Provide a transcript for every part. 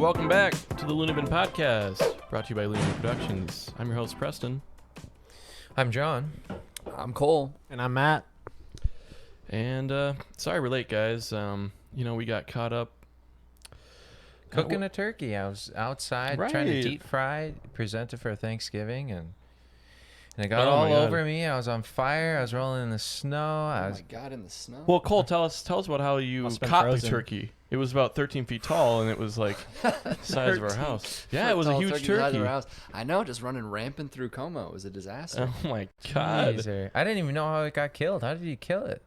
welcome back to the LooneyBin Podcast, brought to you by LooneyBin Productions. I'm your host, Preston. I'm John. I'm Cole. And I'm Matt. And sorry we're late, guys. We got caught up Cooking a turkey. I was outside trying to deep fry, present it for Thanksgiving, and it got all over me. I was on fire. I was rolling in the snow. Oh my God, in the snow? Well, Cole, tell us about how you caught the turkey. It was about 13 feet tall, and it was like the size of our house. Yeah, it was a huge turkey. I know, just running rampant through Como. It was a disaster. Oh my God. Jeez, I didn't even know how it got killed. How did you kill it?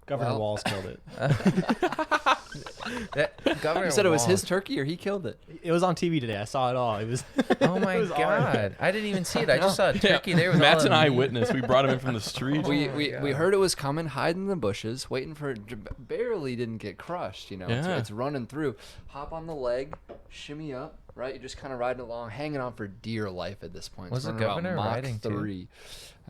Governor Walls killed it. You said it was his turkey, or he killed it? It was on TV today. I saw it all. It was. Oh my God! I didn't even see it. I just saw a turkey there. With Matt's an eyewitness. We brought him in from the street. We heard it was coming, hiding in the bushes, waiting for it. Barely didn't get crushed. You know, it's running through. Hop on the leg, shimmy up. Right, you're just kind of riding along, hanging on for dear life at this point. Was the governor riding too?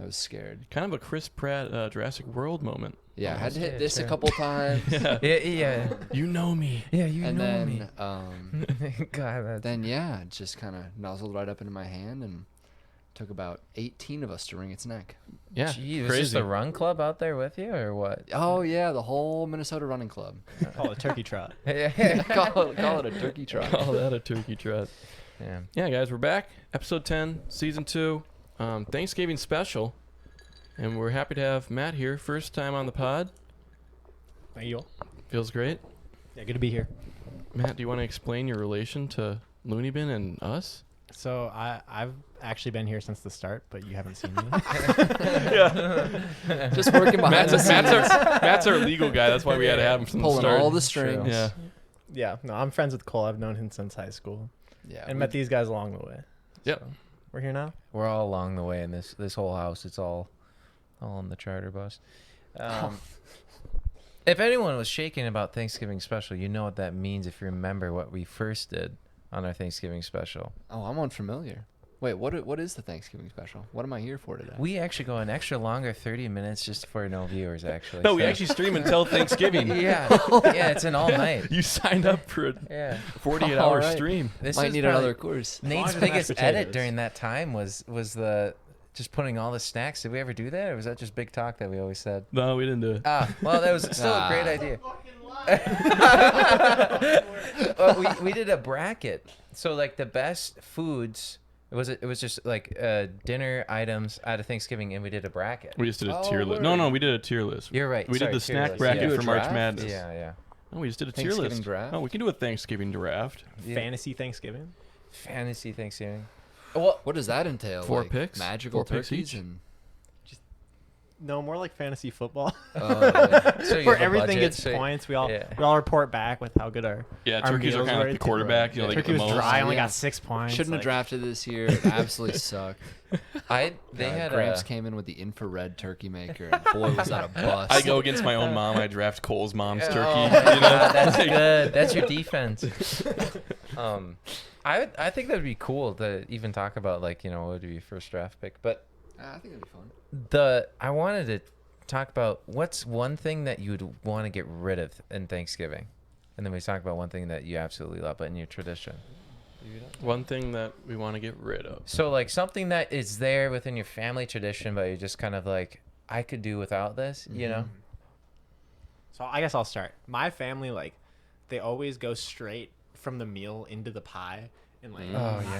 I was scared. Kind of a Chris Pratt Jurassic World moment. Yeah, I had to hit this a couple times. Yeah. You know me. Yeah, you know me. God, then it just kind of nozzled right up into my hand and took about 18 of us to wring its neck. Yeah, Gee, was this the run club out there with you, or what? Oh yeah, the whole Minnesota running club. Call it a turkey trot. call it a turkey trot. Call that a turkey trot. Yeah, guys, we're back. Episode 10, season 2, Thanksgiving special, and we're happy to have Matt here. First time on the pod. Thank you all. Feels great. Yeah, good to be here. Matt, do you want to explain your relation to LooneyBin and us? So I've actually been here since the start, but you haven't seen me. Yeah. Just working behind the scenes. Matt's our legal guy. That's why we had to have him from the start. Pulling all the strings. Yeah. Yeah. No, I'm friends with Cole. I've known him since high school. Yeah. And met these guys along the way. Yep. So we're here now. We're all along the way in this whole house. It's all on the charter bus. If anyone was shaking about Thanksgiving special, you know what that means if you remember what we first did on our Thanksgiving special. Oh, I'm unfamiliar. Wait, what is the Thanksgiving special? What am I here for today? We actually go an extra longer 30 minutes just for no viewers, actually. No, we actually stream until Thanksgiving. Yeah, it's an all night. You signed up for a 48-hour stream. This might need another course. Nate's biggest edit during that time was the just putting all the snacks. Did we ever do that, or was that just big talk that we always said? No, we didn't do it. Well, that was still a great idea. We did a bracket. So like the best foods. It was just like dinner items out of Thanksgiving, and we did a bracket. We just did a tier list. No, we did a tier list. You're right. We did the snack bracket for March Madness. Yeah. No, we just did a tier list. Draft? Oh, we can do a Thanksgiving draft. Yeah. Fantasy Thanksgiving. Well, what does that entail? 4 picks? Magical 4 picks turkeys each? and No, more like fantasy football. So where everything gets points. We all report back with how good our turkeys are kind of like the quarterback. You know, turkey was dry. Only got 6 points. Shouldn't have drafted this year. It absolutely sucked. Gramps came in with the infrared turkey maker. And boy, was that a bust. I go against my own mom. I draft Cole's mom's turkey. Oh, that's good. That's your defense. I think that'd be cool to even talk about, like, what would be your first draft pick, but I think it'd be fun. I wanted to talk about what's one thing that you'd want to get rid of in Thanksgiving, and then we talk about one thing that you absolutely love, but in your tradition. One thing that we want to get rid of. So like something that is there within your family tradition, but you're just kind of like, I could do without this, you know? So I guess I'll start. My family, like, they always go straight from the meal into the pie. And like,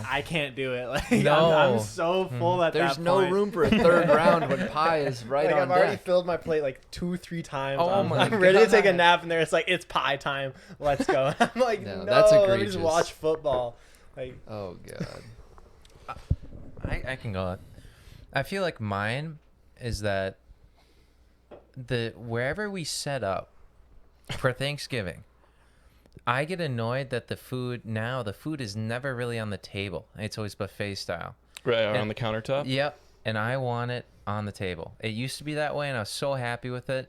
I can't do it. Like, no. I'm so full at There's that no point. room for a third round when pie is right on I've already deck. filled my plate like 2-3 times. Oh my I'm ready to take a nap, and there it's like, it's pie time. Let's go. I'm like, no, that's let me egregious. just watch football. Like, Oh God. I can go. I feel like mine is that wherever we set up for Thanksgiving, I get annoyed that the food is never really on the table. It's always buffet style. Right, on the countertop? Yep. And I want it on the table. It used to be that way, and I was so happy with it.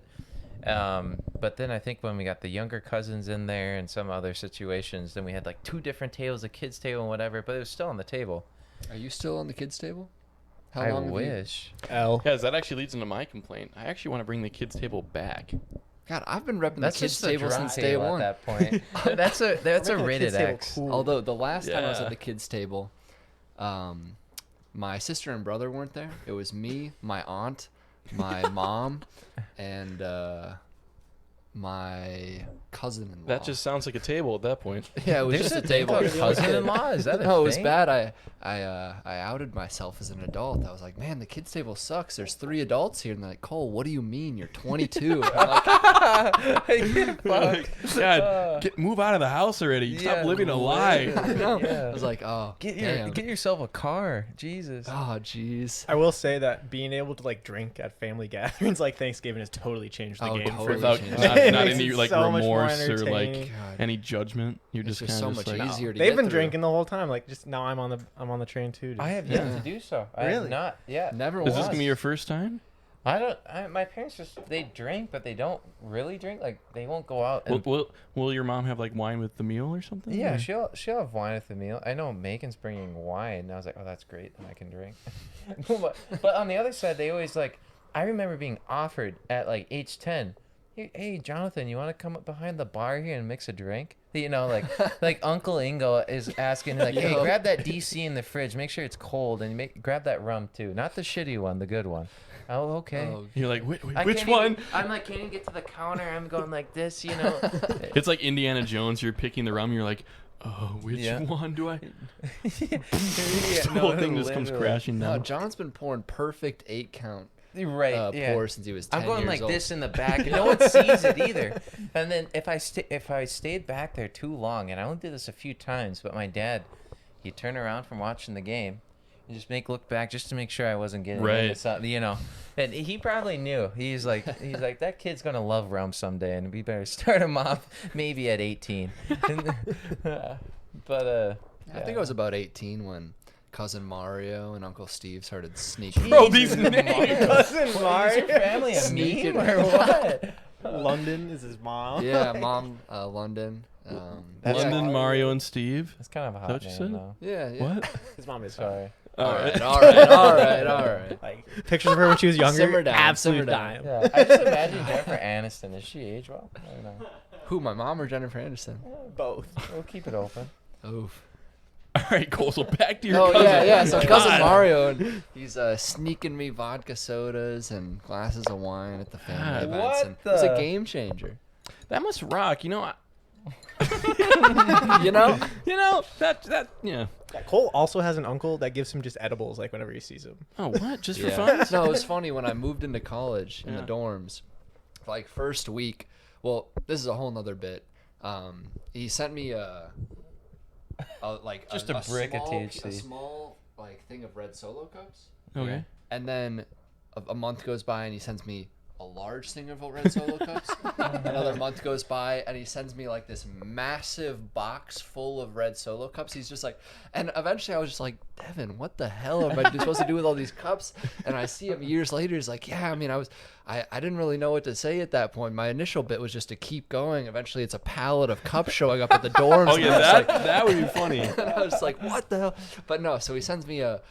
But then I think when we got the younger cousins in there and some other situations, then we had like 2 different tables, a kid's table and whatever, but it was still on the table. Are you still on the kids' table? How I long wish. L. Guys, that actually leads into my complaint. I actually want to bring the kids' table back. God, I've been repping That's the kids just a table dry since day table one. at that point. that's a Making the rated kids table X. cool. Although the last time I was Yeah. at the kids table, my sister and brother weren't there. It was me, my aunt, my mom, and my cousin-in-law. That just sounds like a table at that point. yeah, it was There's just a a table. cousin-in-law. Is that a No, it was thing? bad. I outed myself as an adult. I was like, man, the kids table sucks. There's 3 adults here, and they're like, Cole, what do you mean? You're 22. I'm like, God, move out of the house already. Stop living a lie. no. Yeah. I was like, oh, damn. Get yourself a car. Jesus. Oh, jeez. I will say that being able to like drink at family gatherings like Thanksgiving has totally changed the Oh, game. totally. Without changed. not It any makes it like so much more remorse or like entertaining. God. any judgment. You're It's just just kind so of much like, easier to They've get been through. drinking the whole time. Like just now, I'm on the train too. Just- I have yet Yeah. to do so. I Really? have not. Yeah. Never Is was. this gonna be your first time? My parents they drink, but they don't really drink. Like they won't go out. And, Will your mom have like wine with the meal or something? yeah, Or- she'll have wine at the meal. I know Megan's bringing wine, and I was like, oh, that's great, then I can drink. but on the other side, they always like. I remember being offered at like age 10. Hey, Jonathan, you want to come up behind the bar here and mix a drink? You know, like Uncle Ingo is asking, like, hey, Yo. grab that DC in the fridge, make sure it's cold, and grab that rum too, not the shitty one, the good one. Oh, okay. Oh, You're like, I which can't one? even- I'm like, can't even get to the counter. I'm going like this, you know. It's like Indiana Jones. You're picking the rum. You're like, oh, which Yeah. one do I? Yeah, The no, whole thing just comes literally. crashing no, down. John's been pouring perfect 8 count Right. Yeah. pour since he was 10 I'm going years like old. this in the back, and no one sees it either. And then if I stayed back there too long, and I only did this a few times, but my dad, he'd turn around from watching the game, and just look back just to make sure I wasn't getting into Right. something, you know. And he probably knew. He's like that kid's gonna love rum someday, and we better start him off maybe at 18. But I think I was about 18 when cousin Mario and Uncle Steve started sneaking. Bro, these names. Cousin Is your Mario. family a Sneaking. meme or what? London is his mom. Yeah, mom, London. That's London, like- Mario, and Steve. That's kind of a that hot what you name, said? though. Yeah, yeah. What? His mom is Sorry. All right, all right. Like pictures of her when she was younger. Simmer down, Absolute simmer down. dime. Yeah, I just imagine Jennifer Aniston. Does she age well? I don't know. Who, my mom or Jennifer Aniston? Both. We'll keep it open. Oof. All right, Cole. So back to your Oh, cousin. yeah. So cousin God. Mario, and he's sneaking me vodka sodas and glasses of wine at the family God. events. What And it's a the- game changer. That must rock. You know, You know? that yeah. Yeah, Cole also has an uncle that gives him just edibles like whenever he sees him. Oh, what? Just for Yeah. fun? No, it was funny when I moved into college in the Yeah. dorms. Like first week, well, this is a whole nother bit. He sent me Just a brick of THC. a small like thing of red Solo cups, Okay. and then a month goes by and he sends me a large thing of red Solo cups. Another month goes by and he sends me like this massive box full of red Solo cups. He's just like, and eventually I was just like, Devin, what the hell am I supposed to do with all these cups? And I see him years later. He's like, yeah, I mean, I didn't really know what to say at that point. My initial bit was just to keep going. Eventually it's a pallet of cups showing up at the dorms. Oh and yeah, I was like, that would be funny. and I was like, what the hell? But no, so he sends me a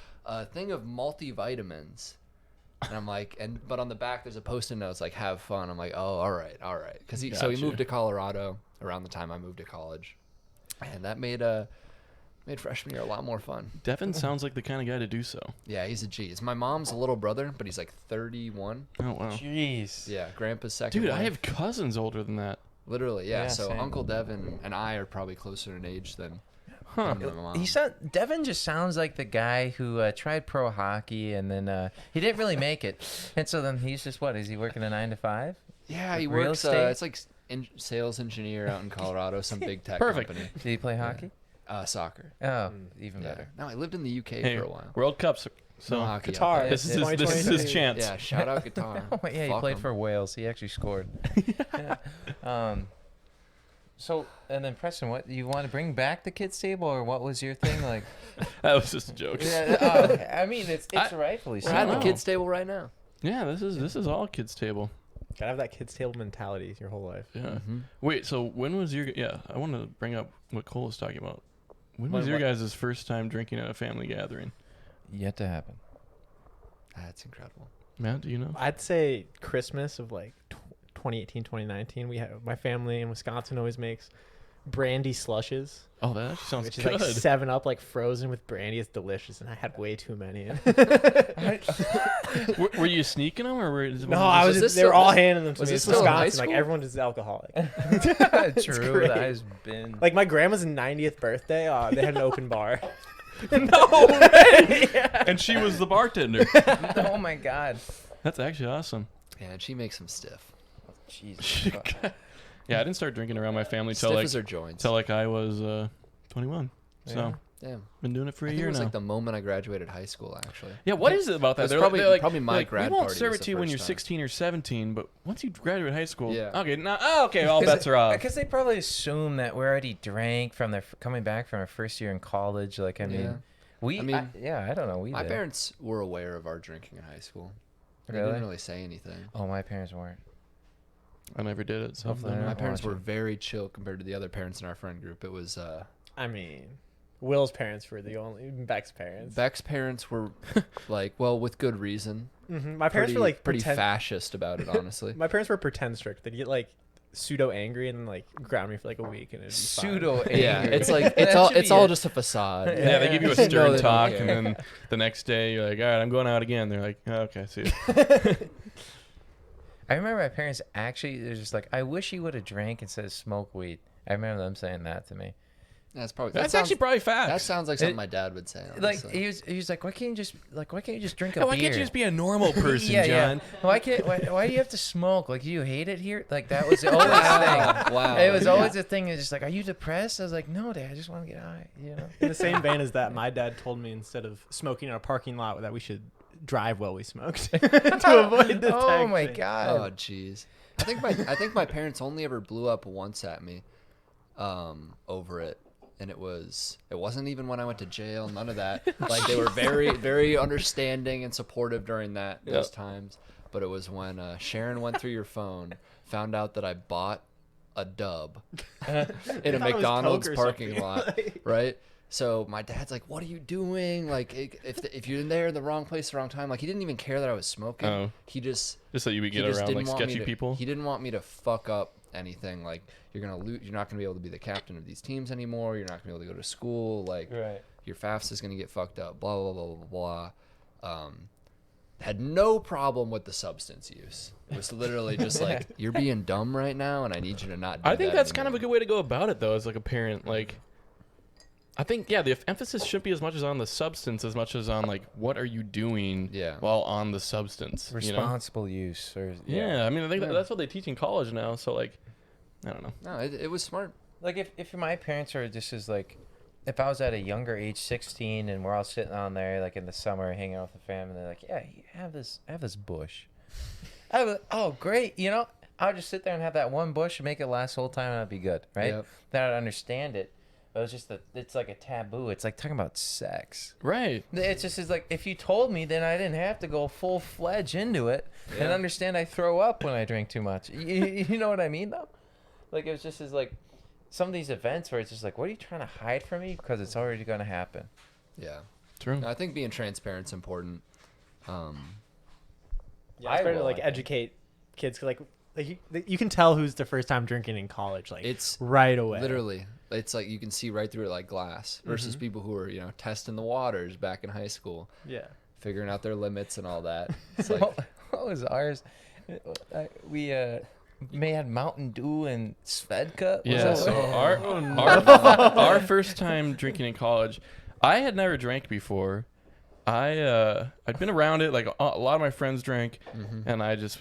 thing of multivitamins. And I'm like, but on the back there's a post-it note. It's like, have fun. I'm like, oh, all right. Because he Gotcha. moved to Colorado around the time I moved to college, and that made freshman year a lot more fun. Devin sounds like the kind of guy to do so. Yeah, he's a G. It's my mom's little brother, but he's like 31. Oh wow. Jeez. Yeah, grandpa's second. Dude, I wife. have cousins older than that. Literally, yeah. Yeah, So same. Uncle Devin and I are probably closer in age than Huh. my mom. Devin just sounds like the guy who tried pro hockey and then he didn't really make it, and so then he's just is he working a 9 to 5? Yeah, he Real works. estate? It's like sales engineer out in Colorado, some big tech Perfect. company. Did he play hockey? Soccer. Oh, even Yeah. better. No, I lived in the UK Hey, for a while. World Cups. So No hockey out Qatar. there. this is his chance. Yeah, shout out guitar. Oh, yeah, he Fuck played 'em. for Wales. He actually scored. Yeah. So, and then Preston, what you want to bring back the kids table, or what was your thing like? That was just a joke. I mean, it's rightfully so. We're at the Wow. kids table right now. Yeah, this is all kids table. Gotta have that kids table mentality your whole life. Yeah. Mm-hmm. Wait, so when was your I want to bring up what Cole was talking about. When When was your what? guys' first time drinking at a family gathering? Yet to happen. That's incredible. Matt, do you know? I'd say Christmas of like 2018, 2019, my family in Wisconsin always makes brandy slushes. Oh, that actually sounds which good. is like 7-Up, like frozen with brandy. It's delicious, and I had way too many. Were you sneaking them, or were? No, I was. They were all handing them to me. It's Wisconsin. Like everyone is alcoholic. True. That has been. Like my grandma's 90th birthday. They had an open bar. No way! Yeah. And she was the bartender. Oh my god. That's actually awesome. Yeah, and she makes them stiff. Jesus. Yeah, I didn't start drinking around my family till Stiff as her joints. I was 21. So Damn. been doing it for a year It was now. like the moment I graduated high school, actually. Yeah, what is it about that? It's probably my grad we won't party serve was it the to you when first you're time. 16 or 17, but once you graduate high school, Yeah. okay, all bets are off. Because they probably assume that we already drank from their coming back from our first year in college. Like, I mean, Yeah. I don't know. My parents were aware of our drinking in high school. They Really? didn't really say anything. Oh, my parents weren't. I never did it. So Hopefully My not parents were watching. very chill compared to the other parents in our friend group. It was I mean, Will's parents were the only. Beck's parents. Beck's parents were like, well, with good reason. Mm-hmm. My parents were like pretty fascist about it, honestly. My parents were pretend strict. They'd get like pseudo angry and then like ground me for like a week and it'd be Pseudo fine. angry. Yeah, it's like That should it's be all it. just a facade. Yeah, they give you a No, stern they don't talk, care. and then the next day you're like, all right, I'm going out again. They're like, oh, okay, see you. I remember my parents actually, they're just like, I wish you would have drank instead of smoked weed. I remember them saying that to me. That's probably That's actually probably facts. that sounds like something my dad would say. Like Honestly. he was like, why can't you just drink a Yeah, beer? why can't you just be a normal person, yeah, John? Yeah. Why do you have to smoke? Like, do you hate it here? Like, that was always a thing. Wow. It was always a thing. It's just like, are you depressed? I was like, no, Dad, I just want to get high. You know. In the same vein as that, my dad told me instead of smoking in a parking lot that we should drive while we smoked to avoid detection. Oh my Oh god. jeez. I think my parents only ever blew up once at me over it. And it wasn't even when I went to jail, none of that. Like, they were very, very understanding and supportive during those times. But it was when Sharon went through your phone, found out that I bought a dub in a McDonald's parking lot, right? So my dad's like, "What are you doing? Like, if you're in there in the wrong place, the wrong time." Like, he didn't even care that I was smoking. Oh. He just So you would he get just around didn't like want me sketchy to- people. He didn't want me to fuck up anything. Like, you're gonna lose. You're not gonna be able to be the captain of these teams anymore. You're not gonna be able to go to school. Like, Right. your FAFSA's gonna get fucked up. Blah blah blah blah blah. Had no problem with the substance use. It was literally just like, you're being dumb right now, and I need you to not do I think that that's kind of a anymore." good way to go about it, though, as like a parent. Like, I think, yeah, the emphasis shouldn't be as much as on the substance as much as on like what are you doing while on the substance. Responsible use. Or Yeah, I mean, I think that's what they teach in college now. So like, I don't know. No, it was smart. Like, if my parents are just as like, if I was at a younger age, 16, and we're all sitting on there like in the summer hanging out with the family, they're like, yeah, you have this bush. Oh, great, you know, I'll just sit there and have that one bush and make it last the whole time and I'd be good, right? Yep. Then I'd understand it. But it's just it's like a taboo. It's like talking about sex. Right. It's just is like, if you told me, then I didn't have to go full-fledged into it and understand I throw up when I drink too much. You know what I mean, though? Like, it was just as like some of these events where it's just like, what are you trying to hide from me? Because it's already going to happen. Yeah. True. No, I think being transparent's important. Yeah, it's better to like educate kids. 'Cause, like you can tell who's the first time drinking in college. Like, It's right away. Literally, it's like you can see right through it like glass. Versus people who are testing the waters back in high school, Yeah. figuring out their limits and all that. It's like, What was ours? We may had Mountain Dew and Svedka. Was Yeah. that So what- our first time drinking in college, I had never drank before. I'd been around it. Like a lot of my friends drank, and I just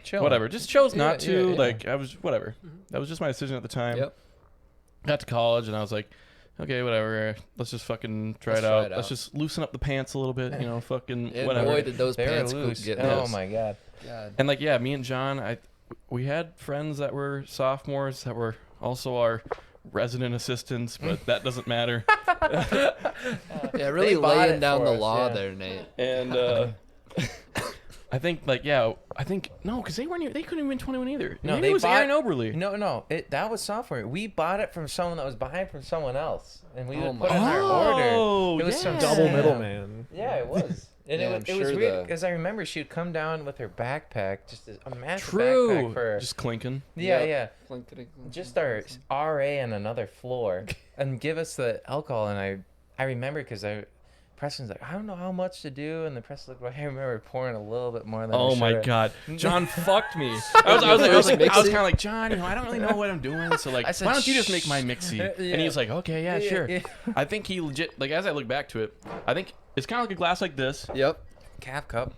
Chilling. whatever. Just chose not Yeah, to. yeah. Like I was whatever. That was just my decision at the time. yep. Got to college and I was like, okay, whatever. Let's just fucking try it out. Let's just loosen up the pants a little bit. You know, fucking And whatever. boy, did those They were pants loose. get Oh loose. my god. God. And like, yeah, me and John, we had friends that were sophomores that were also our resident assistants, but that doesn't matter. Yeah, really They bought laying it down for the us, law yeah. there, Nate. And I think like, yeah, no, because they couldn't even be 21 either. No, Maybe they it was bought- Aaron Oberly. No, that was software. We bought it from someone that was buying from someone else, and we Oh would my put it in our God. order. Oh, It was some yeah. Double scam. middleman. Yeah, it was. And Yeah, it was weird because I remember she would come down with her backpack, just a massive backpack for just clinking. yeah. Clinkety. Just our RA on another floor and give us the alcohol. And I remember because Preston's like, I don't know how much to do, and the Preston's like, I remember pouring a little bit more than. Oh my God, John fucked me. I was kind of like, John, I don't really know what I'm doing, so like, said, why don't you just make my mixie? And he's like, okay, yeah, sure. Yeah. I think he legit, like, as I look back to it, I think it's kind of like a glass like this. Yep. Calf cup.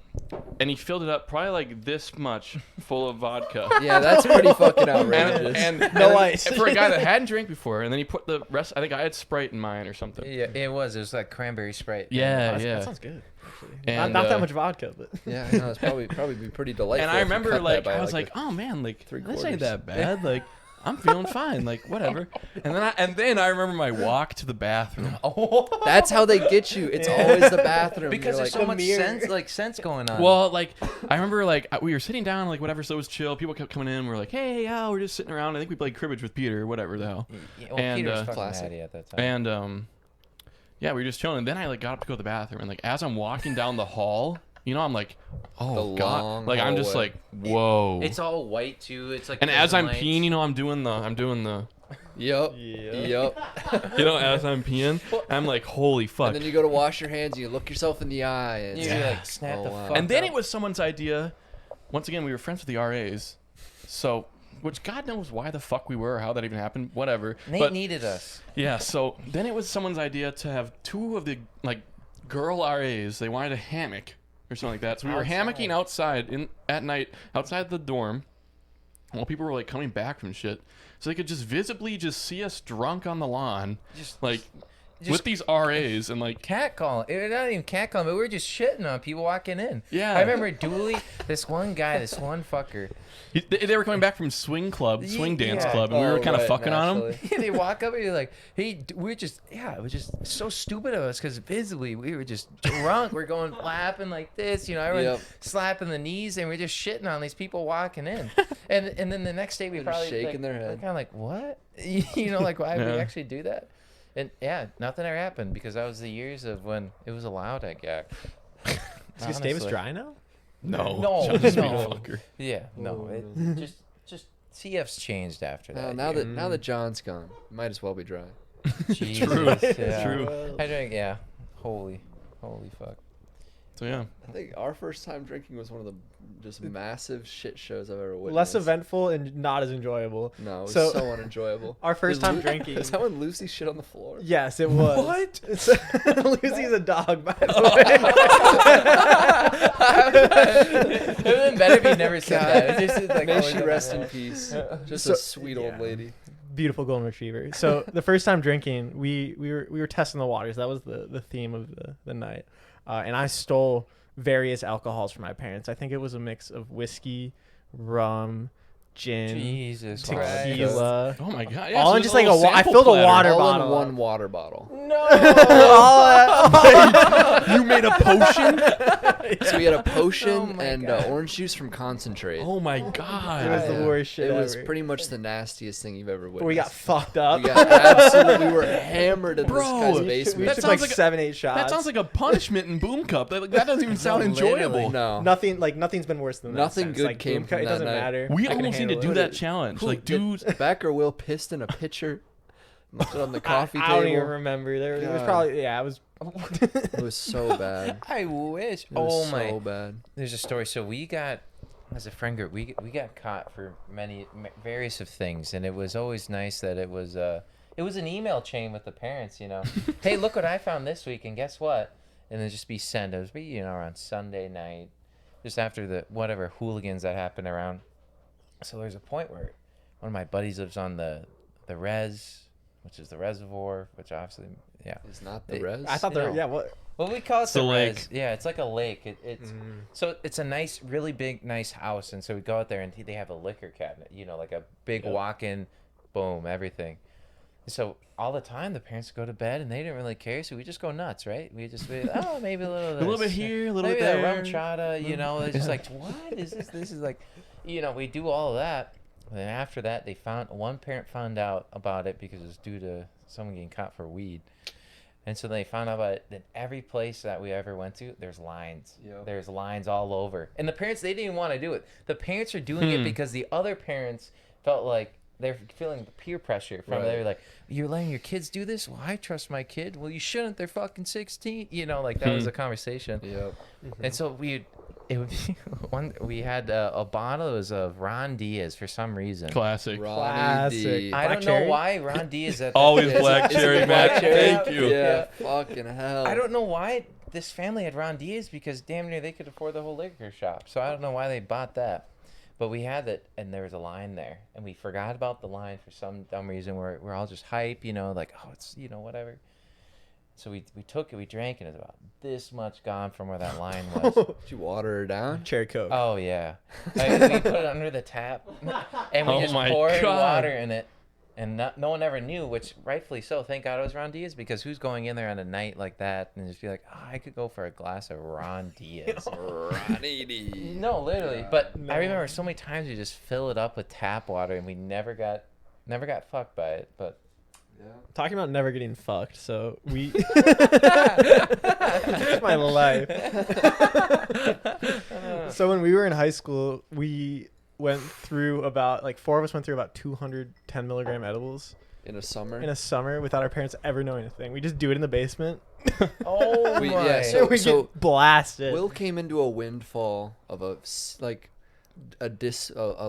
And he filled it up probably like this much full of vodka. Yeah, that's pretty fucking outrageous. And No ice. for a guy that hadn't drank before, and then he put the rest. I think I had Sprite in mine or something. Yeah, it was like cranberry Sprite. Yeah, That sounds good. Actually. And, not that much vodka, but Yeah, I know, it's probably be pretty delightful. And I if you remember cut like that by, I was like, a- oh man, like this 3/4. ain't that bad. Like I'm feeling fine. Like whatever. And then I remember my walk to the bathroom. That's how they get you. It's always the bathroom. Because You're there's like, so much sense going on. Well, like I remember like we were sitting down like whatever, so it was chill. People kept coming in. We're like, hey, yeah, we're just sitting around. I think we played cribbage with Peter or whatever the hell. Yeah, well, and, Peter was fucking classic. natty at that time. And yeah, we were just chilling. And then I like got up to go to the bathroom, and like as I'm walking down the hall, I'm like, oh The God, long like I'm just hallway. like, whoa. It's all white too. It's like. And as prison I'm lights. peeing, I'm doing the. Yep. As I'm peeing, I'm like, holy fuck. And then you go to wash your hands and you look yourself in the eye. And You like snap the wow. fuck. And then up. it was someone's idea. Once again, we were friends with the RAs. So, which God knows why the fuck we were or how that even happened. Whatever. Nate but needed us. yeah, so then it was someone's idea to have two of the like girl RAs. They wanted a hammock or something like that. So we were hammocking outside at night outside the dorm while people were like coming back from shit. So they could just visibly just see us drunk on the lawn, with these RAs and like Catcalling. Not even catcalling, but we were just shitting on people walking in. Yeah. I remember Dooley, this one fucker. They were coming back from swing dance Yeah. club, and we were kind of right, fucking on them. naturally. They walk up and you're like, hey, it was just so stupid of us because visibly we were just drunk. We're going laughing like this, everyone Yep. slapping the knees, and we're just shitting on these people walking in. And then the next day we They're probably shaking their head. We're kind of like, what? Like why would we Yeah. actually do that? And yeah, nothing ever happened because that was the years of when it was allowed, I guess. is Davis dry now? No, No, John's a no. fucker. Yeah, no, it just CF's changed after that. now that John's gone, might as well be dry. Jesus, True. yeah. True. I drank, yeah. Holy fuck. So yeah, I think our first time drinking was one of the just massive shit shows I've ever witnessed. Less eventful and not as enjoyable. No, it was So- so unenjoyable. Our first Is time Lu- drinking. Is that when Lucy shit on the floor? Yes, it was. What? Lucy's a dog, by the It would have been better if you never said that. It just, like, May always she like rest that. in peace. Just So- a sweet old yeah. lady. Beautiful golden retriever. So the first time drinking, we were testing the waters. That was the theme of the night. And I stole various alcohols from my parents. I think it was a mix of whiskey, rum, gin, Jesus tequila. oh my God, yeah, All so in there's just a like little I sample filled a platter. water All bottle. in one water bottle. You made a potion? So we had a potion Oh my and God. orange juice from concentrate. Oh my It was God. the worst shit It was ever. pretty much the nastiest thing you've ever witnessed. But we got fucked up. We got absolutely, we were hammered in Bro, this guy's we basement. We That took sounds like like 7-8 shots. That sounds like a punishment in Boom Cup. That doesn't even sound enjoyable. No. nothing's been worse than that. Nothing since. good like, came boom from cut, it that doesn't night. matter. We I can almost need to handle do it. that challenge. Who Like, did dude, Beck or Will pissed in a pitcher, left it on the coffee I don't even table. remember. It was God. probably it was. It was so bad. I wish. It was Oh my. so bad. There's a story. So we got, as a friend group, we got caught for various of things, and it was always nice that it was an email chain with the parents. Hey, look what I found this week, and guess what? And then just be sent. It was be around Sunday night, just after the whatever hooligans that happened around. So there's a point where one of my buddies lives on the res, which is the reservoir, which obviously It's not the res. I thought You there. know. Yeah. What? Well, we call it a the lake. res. Yeah, it's like a lake. It's so it's a nice, really big, nice house, and so we go out there and they have a liquor cabinet. Like a big walk-in, boom, everything. So all the time the parents go to bed and they didn't really care, so we just go nuts, right? We just maybe a little of a little this. bit here, a little maybe bit that there. rum chata, it's just like, what is this? This is like, we do all of that. And then after that, one parent found out about it because it was due to someone getting caught for weed. And so they found out about it. That every place that we ever went to, there's lines. Yep. There's lines all over. And the parents, they didn't even want to do it. The parents are doing it because the other parents felt like they're feeling the peer pressure from Right. They're like, you're letting your kids do this? Well, I trust my kid. Well, you shouldn't. They're fucking 16. You know, like that was the conversation. Yep. And so we had a bottle. It was of Ron Diaz for some reason. Classic. Ronnie D. I Black don't cherry? know why Ron Diaz at the- Always Is it- black is it cherry, the Matt. black cherry? Thank you. Yeah, fucking hell. I don't know why this family had Ron Diaz because damn near they could afford the whole liquor shop. So I don't know why they bought that. But we had it, and there was a line there, and we forgot about the line for some dumb reason. We're all just hype, you know, like, oh, it's, you know, whatever. So we took it, we drank, and it's about this much gone from where that line was. Did you water her down? Cherry Coke. Oh, yeah. We put it under the tap, and we Oh just my poured God. water in it. And no one ever knew, which rightfully so. Thank God it was Ron Diaz, because who's going in there on a night like that and just be like, oh, I could go for a glass of Ron Diaz. Ronnie D. No, literally. But I remember so many times we just fill it up with tap water, and we never got fucked by it. But Yeah. Talking about never getting fucked, so we. That's my life. So when we were in high school, we went through about, like, 4 of us went through about 210 milligram edibles In a summer. in a summer without our parents ever knowing a thing. We just do it in the basement. oh We- my! yeah, so- we get blasted. Will came into a windfall of a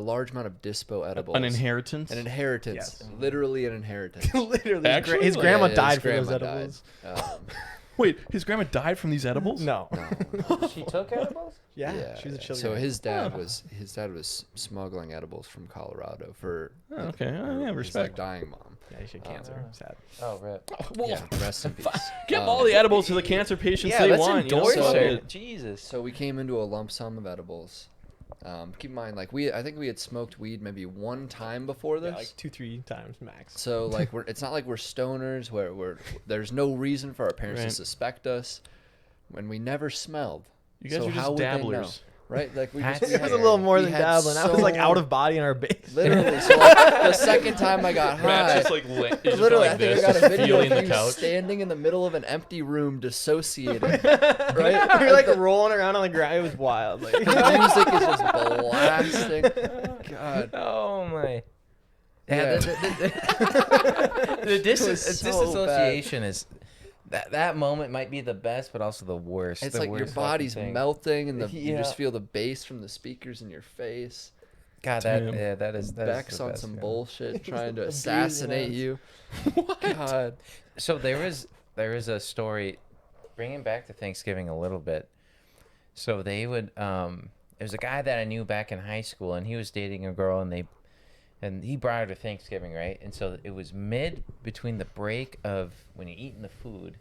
large amount of dispo edibles. An inheritance. An inheritance. Yes. Literally an inheritance. Literally, Actually? his Like, grandma Yeah, his died for grandma those died. edibles. Wait, his grandma died from these edibles? No. No. She took edibles? Yeah, she was a chili. So grandma. his dad was smoggling edibles from Colorado for Oh, okay. Oh, yeah, his, respect. like, dying mom. Yeah, she had cancer. Sad. Oh, rip. Well, Yeah, rest in peace. give all the edibles to the cancer patients Yeah, they let's want. endorse So- her. Jesus. So we came into a lump sum of edibles. Keep in mind, like I think we had smoked weed maybe one time before this. Yeah, like 2-3 times max. So like it's not like we're stoners where there's no reason for our parents to Right. suspect us when we never smelled. You guys So are how just would they know? dabblers. Right? Like we That's just It was a little more we than had dabbling. I was like so- out of body in our base. Literally. So like, the second time I got Matt's high, just like, he's just literally, like I think this, I got a just video feeling of the you couch. standing in the middle of an empty room, dissociating. Right? We were like rolling around on the ground. It was wild. Like, The music is just blasting. God. Oh my. Yeah. The was so disassociation is that moment might be the best, but also the worst. It's the like your worst fucking body's thing. melting, and you Yeah. just feel the bass from the speakers in your face. God, Damn. that is Beck's the on best some feeling. bullshit trying to Abusing assassinate us. you. What? God. So there is a story, bringing back to Thanksgiving a little bit. So they would there's a guy that I knew back in high school, and he was dating a girl, and he brought her to Thanksgiving, right? And so it was between the break of when you're eating the food,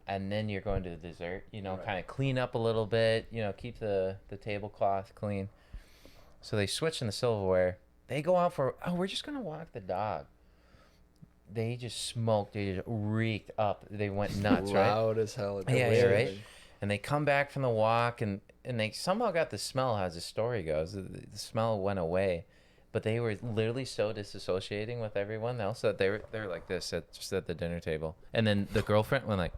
and then you're going to the dessert. You know, kind of clean up a little bit. You know, keep the tablecloth clean. So they switch in the silverware. They go out we're just gonna walk the dog. They just smoked. They just reeked up. They went nuts, right? Loud as hell. Yeah, right. And they come back from the walk, and they somehow got the smell, as the story goes. The smell went away, but they were literally so disassociating with everyone else that they were like this just at the dinner table. And then the girlfriend went like,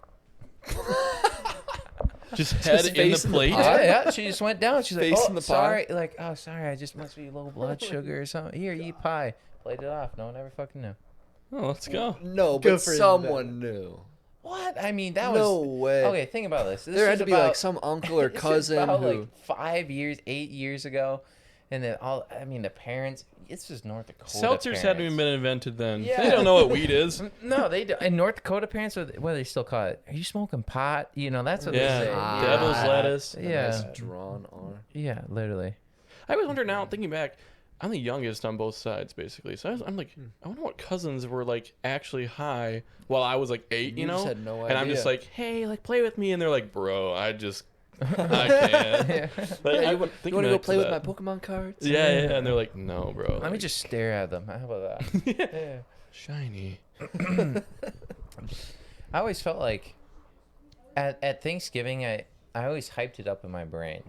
Just head in the face in the plate. pot. yeah, she just went down. She's like, Face oh, in the pot. sorry. Like, oh, sorry, I just must be low blood sugar or something. Here, eat pie. Played it off. No one ever fucking knew. Oh, let's go. No, Good but for you, someone knew. What? I mean, that No was way. okay. Think about this. This There had was to be about- like some uncle or this was cousin about, who. like 8 years ago, and then the parents. It's just North Dakota. Seltzers hadn't even parents. been invented then. Yeah. They don't know what weed is. No, they do. And North Dakota parents, what do they still call it? Are you smoking pot? You know, that's what Yeah, they say. Ah. devil's lettuce. a Yeah. nice drawn R. Yeah, literally. I always wonder now, thinking back, I'm the youngest on both sides, basically. So I'm like, I wonder what cousins were like actually high while I was like 8, you You know? just had no And I'm just idea. like, hey, like play with me, and they're like, bro, I can't. But Yeah, I you would want think to go back to play with that. my Pokemon cards? Yeah, and they're like, no, bro. Let me like, just stare at them. How about that? Yeah. shiny. I always felt like at Thanksgiving, I always hyped it up in my brain.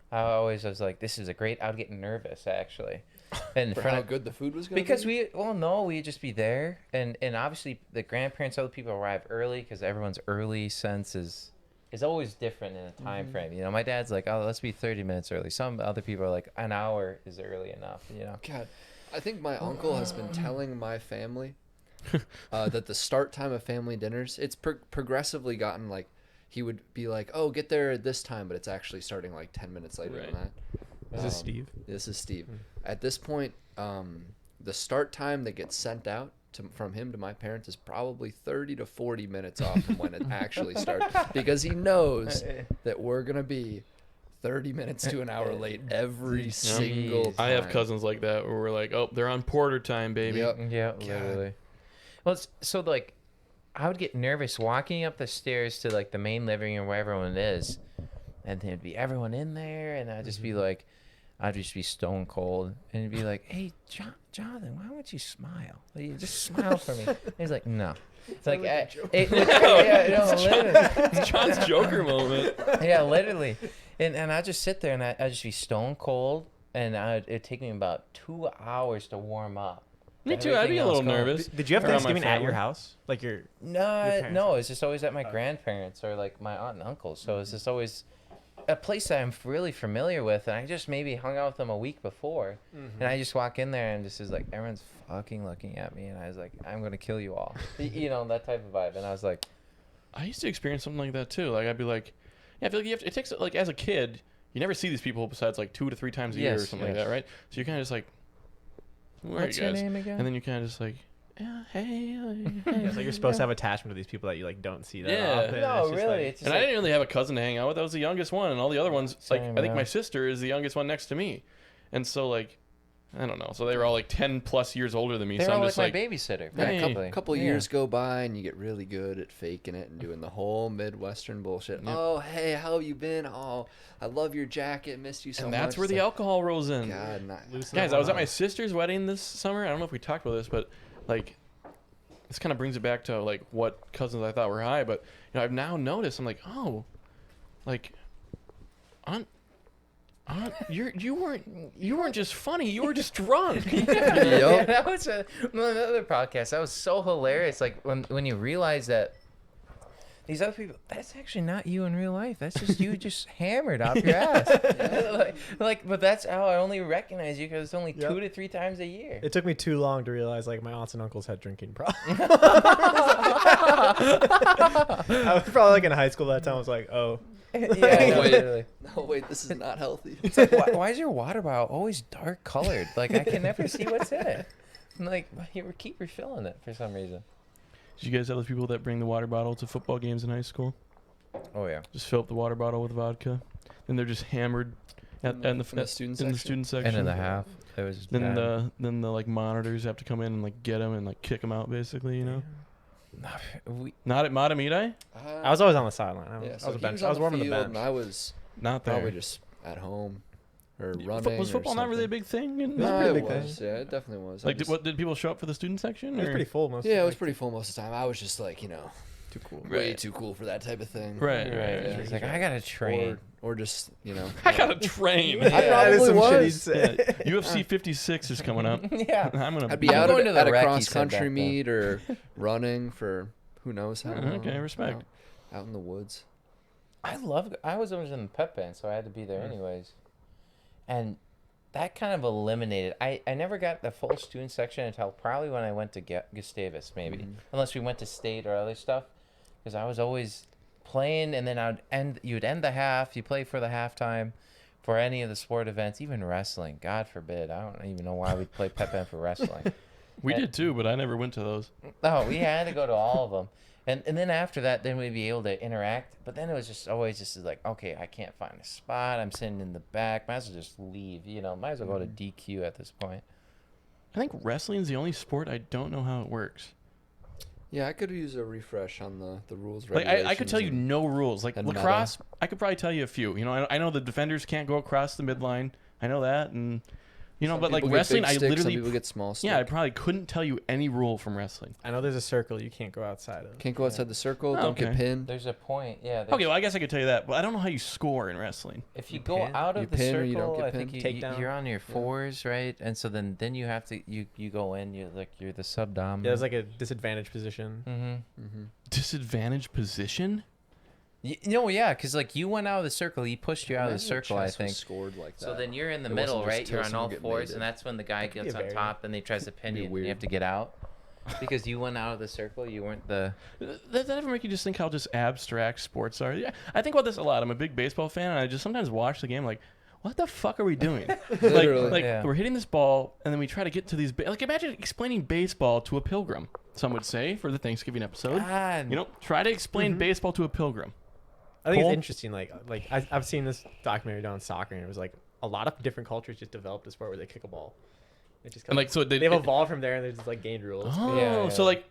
I was like, this is a great. I would get nervous actually. in For front how of good the food was going to because be? we'd just be there, and obviously the grandparents, other people arrive early because everyone's early sense is always different in a time frame. You know, my dad's like, oh, let's be 30 minutes early. Some other people are like, an hour is early enough. You know. God, I think my uncle has been telling my family that the start time of family dinners, it's progressively gotten like, he would be like, oh, get there at this time, but it's actually starting like 10 minutes later than that. Is this Steve? This is Steve. At this point, the start time that gets sent out from him to my parents is probably 30 to 40 minutes off from when it actually starts, because he knows that we're going to be 30 minutes to an hour late every single time. I have cousins like that where we're like, oh, they're on porter time, baby. Yep. Yeah, literally. Well, so like, I would get nervous walking up the stairs to like the main living room where everyone is, and there'd be everyone in there, and I'd just be like, I'd just be stone cold, and he'd be like, hey, Jonathan, why don't you smile? You just smile for me. And he's like, no. It's like, It's John's Joker moment. yeah, literally. And I'd just sit there, and I'd just be stone cold, and it'd take me about 2 hours to warm up. Me too. I'd be a little Everything else nervous. Did you have around my Thanksgiving at your family. house? Like your No, no, house? it's just always at my grandparents or like my aunt and uncle. So it's just always a place that I'm really familiar with, and I just maybe hung out with them a week before, and I just walk in there and just is like, everyone's fucking looking at me, and I was like, I'm gonna kill you all, you know, that type of vibe. And I was like, I used to experience something like that too. Like I'd be like, yeah, I feel like it takes like as a kid, you never see these people besides like 2 to 3 times a year or Yes, something like that, right? So you're kind of just like, where what's are you your guys? name again? And then you're kind of just like, yeah, hey. It's like you're supposed to have attachment to these people that you like don't see that Yeah. often. No, It's just really, like- it's just And I like, didn't really have a cousin to hang out with. I was the youngest one, and all the other ones, like Same, I think yeah. my sister is the youngest one next to me, and so like, I don't know. So they were all like 10 plus years older than me. they So were I'm like just my like, babysitter. Yeah, a practically. couple Yeah. years go by, and you get really good at faking it and doing the whole Midwestern bullshit. Yep. Oh, hey, how have you been? Oh, I love your jacket. Missed you so and much. that's where It's the like, alcohol rolls in. God, Loosen Guys, up I was at on my that. sister's wedding this summer. I don't know if we talked about this, but like, this kind of brings it back to like what cousins I thought were high. But you know, I've now noticed. I'm like, oh, like, Aunt, you weren't just funny. You were just drunk. Yeah, that was another podcast. That was so hilarious. Like when you realize that these other people, that's actually not you in real life. That's just you just hammered off your ass. like, but that's how I only recognize you because it's only Yep. 2 to 3 times a year. It took me too long to realize like my aunts and uncles had drinking problems. I was probably like in high school that time. I was like, oh, yeah, Wait. literally. Oh, wait, this is not healthy. It's like, why is your water bottle always dark colored? Like I can never see what's in it. I'm like, you keep refilling it for some reason. Did you guys have those people that bring the water bottle to football games in high school? Oh yeah. Just fill up the water bottle with vodka, and they're just hammered In the student in the section? student section. And in the half, it was Then bad. the like monitors have to come in and like get them and like kick them out basically, you know. Not at Matamidi? I was always on the sideline. I was, Yeah, I so was a he bench. was I on was the warming the field, bench. and I was Not there. probably just at home or Was running. football not really a big thing? In No, pretty it big was. thing. Yeah, it definitely was. like, did people show up for the student section? It was or- pretty full most. Yeah, it was like, pretty full most of the time. I was just like, too cool. way Right. too cool for that type of thing. Right, Right. right. He's like, I gotta train. Or just, I got to train. I That is probably some shit he'd was. say. Yeah, UFC 56 is coming up. Yeah. I'm gonna. I'd be I'm out going to the at a rec, he cross said country back then. meet or running for who knows how long. Okay, respect. Out in the woods. I was always in the pep band, so I had to be there anyways. And that kind of eliminated. I never got the full student section until probably when I went to Gustavus, maybe. Unless we went to state or other stuff. Because I was always playing, and then you'd end the half, you play for the halftime for any of the sport events, even wrestling. God forbid. I don't even know why we'd play pep band for wrestling. We did too, but I never went to those. Oh, we had to go to all of them. And then after that, then we'd be able to interact. But then it was just always just like, okay, I can't find a spot. I'm sitting in the back. Might as well just leave. Might as well go to DQ at this point. I think wrestling's the only sport I don't know how it works. Yeah, I could use a refresh on the rules. Like I could tell you regulations, no rules. Like and lacrosse, I could probably tell you a few. I know the defenders can't go across the midline. I know that, and You know, Some but like people get wrestling, big I stick, literally, some people get small stick. yeah, I probably couldn't tell you any rule from wrestling. I know there's a circle you can't go outside of. Can't go outside the circle. Oh, Don't get okay. pinned. There's a point. Yeah. Okay, well, I guess I could tell you that, but I don't know how you score in wrestling. If you You go pin? out You of the pin or you don't circle, get I think pinned? Takedown? you're on your fours, right? And so then you have to you go in. You're the subdom. Yeah, there's like a disadvantage position. Mm-hmm. Disadvantage position? No, yeah, because like you went out of the circle, he pushed you out of the Imagine if circle, I chess was think. scored like that. So then you're in the It middle, wasn't just right? You're till on someone all get fours, mated. and that's when the guy That could be gets a on variant. top and he tries to pin Be you, and weird. you have to get out because you went out of the circle. You weren't the. Does that ever make you just think how just abstract sports are? Yeah, I think about this a lot. I'm a big baseball fan, and I just sometimes watch the game like, what the fuck are we doing? Literally. like Yeah. we're hitting this ball, and then we try to get to these. Like imagine explaining baseball to a pilgrim. Some would say for the Thanksgiving episode. God. You know, try to explain baseball to a pilgrim. I think Cole? it's interesting. Like I've seen this documentary done on soccer, and it was like a lot of different cultures just developed a sport where they kick a ball. It just And like so they've evolved from there, and they just like gained rules. Oh, Yeah. so like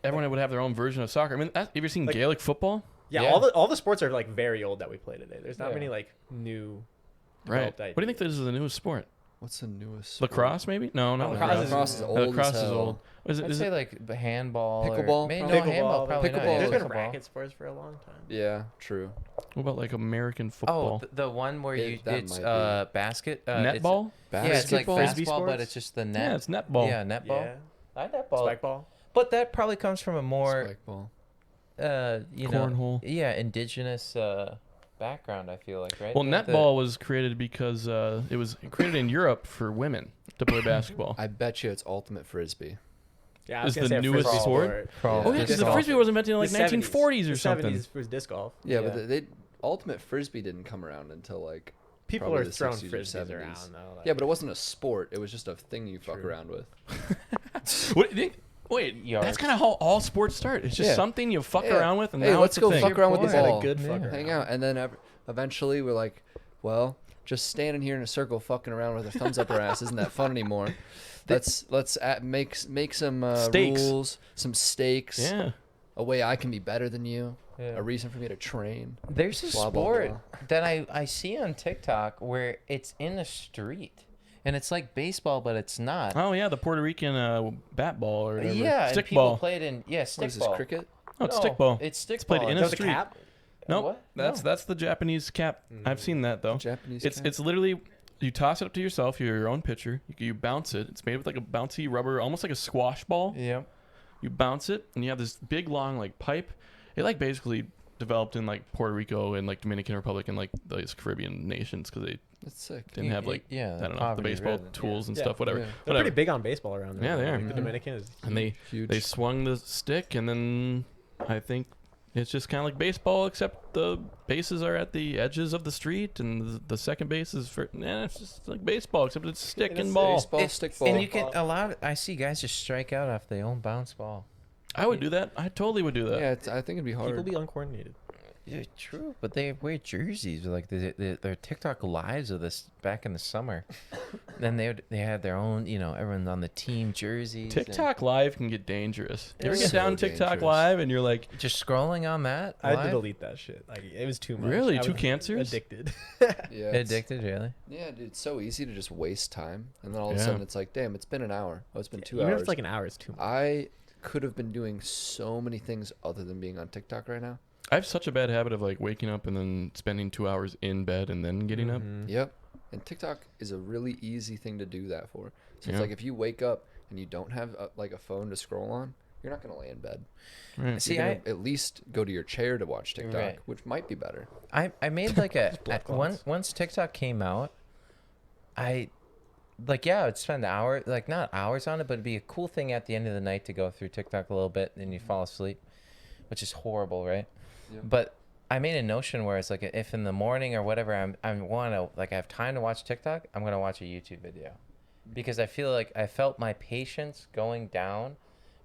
everyone would have their own version of soccer. I mean, have you ever seen Like- Gaelic football? Yeah, Yeah. all the sports are like very old that we play today. There's not Yeah. many like new. Right. developed What do you think this is the newest sport? What's the newest? sport? Lacrosse, maybe? No, not Lacrosse lacrosse. Lacrosse is No, old. lacrosse as is hell. old. Is it? I'd Is say it? like handball. Pickleball, Maybe, no, probably? handball probably not. Pickleball. Yeah, There's been pickleball. racket sports for a long time. Yeah, true. What about like American Oh, football? the one where That it's might be. basket. Netball? Yeah, it's like Basketball? Frisbee fastball, but sports? it's just the net. Yeah, it's netball. Yeah, netball. Yeah, I netball. spike ball. But that probably comes from a more, Spike ball. you Cornhole. know, yeah, indigenous background. I feel like, right? Well, Like the- netball was created because it was created in Europe for women to play basketball. I bet you it's ultimate frisbee. Yeah, Is gonna the say a newest frisbee sport? Probably. Oh yeah, Disc because the golf. frisbee was invented in like The 1940s or the something. 70s was disc golf. Yeah, Yeah. but they ultimate frisbee didn't come around until like. People Probably are the throwing 60s or frisbees 70s. around though. Like, Yeah, but it wasn't a sport. It was just a thing you fuck True. around with. What do you think? Wait, Yards. that's kind of how all sports start. It's just Yeah. something you fuck Yeah. around with, and Hey, now let's it's go a thing. fuck around with the It's had a ball. good Yeah. fuck Hang around. out, and then eventually we're like, well, just standing here in a circle, fucking around with our thumbs up our ass isn't that fun anymore. Let's make some Stakes. rules, some stakes. Yeah. A way I can be better than you. Yeah. A reason for me to train. There's a Blah, blah, sport blah. that I see on TikTok where it's in the street, and it's like baseball, but it's not. Oh yeah, the Puerto Rican bat ball or whatever. Yeah, and stick people ball. play it in What stick is this, ball. cricket? Oh, it's No, stick ball. It's stick played ball. in Is a that the street. cap? Nope, What? that's No. the Japanese cap. I've seen that though. Japanese. It's cat? it's literally you toss it up to yourself. You're your own pitcher. You bounce it. It's made with like a bouncy rubber, almost like a squash ball. Yep. You bounce it, and you have this big long like pipe. It like basically developed in like Puerto Rico and like Dominican Republic and like those Caribbean nations because they That's sick. didn't have like yeah, I don't know the poverty baseball ridden, tools and Yeah. stuff, whatever. Yeah. They're Whatever. pretty big on baseball around there. Yeah, they are. Like, the Mhm. Dominican is And they Huge. swung the stick, and then I think it's just kind of like baseball, except the bases are at the edges of the street, and the second base is for. It's just like baseball, except it's stick And and it's ball. baseball, stick ball. And you can I see guys just strike out off their own bounce ball. I would do that. I totally would do that. Yeah, I think it'd be hard. People be uncoordinated. Yeah, true. But they wear jerseys like their TikTok lives of this back in the summer. Then they had their own, you know, everyone's on the team jerseys. and TikTok Live can get dangerous. You ever It's get so down TikTok dangerous. Live and you're like, just scrolling on that. I had to live? delete that shit. Like it was too much. Really? I Two was cancers? Addicted. Yeah, it's- Addicted, really? Yeah, dude, it's so easy to just waste time, and then all of a Yeah. sudden it's like, damn, it's been an hour. Oh, it's been 2 Even hours. if it's like an hour, it's too much. I could have been doing so many things other than being on TikTok right now. I have such a bad habit of like waking up and then spending 2 hours in bed and then getting up. Mhm. Yep. And TikTok is a really easy thing to do that for. So Yeah. it's like if you wake up and you don't have like a phone to scroll on, you're not gonna lay in bed. Right. See, You're gonna at least go to your chair to watch TikTok, Right. which might be better. I made like blood clots. once TikTok came out, I like I'd spend hours, like not hours on it, but it'd be a cool thing at the end of the night to go through TikTok a little bit and you fall asleep, which is horrible, right? Yeah. But I made a notion where it's like if in the morning or whatever I want to like I have time to watch TikTok, I'm gonna watch a YouTube video, because I feel like I felt my patience going down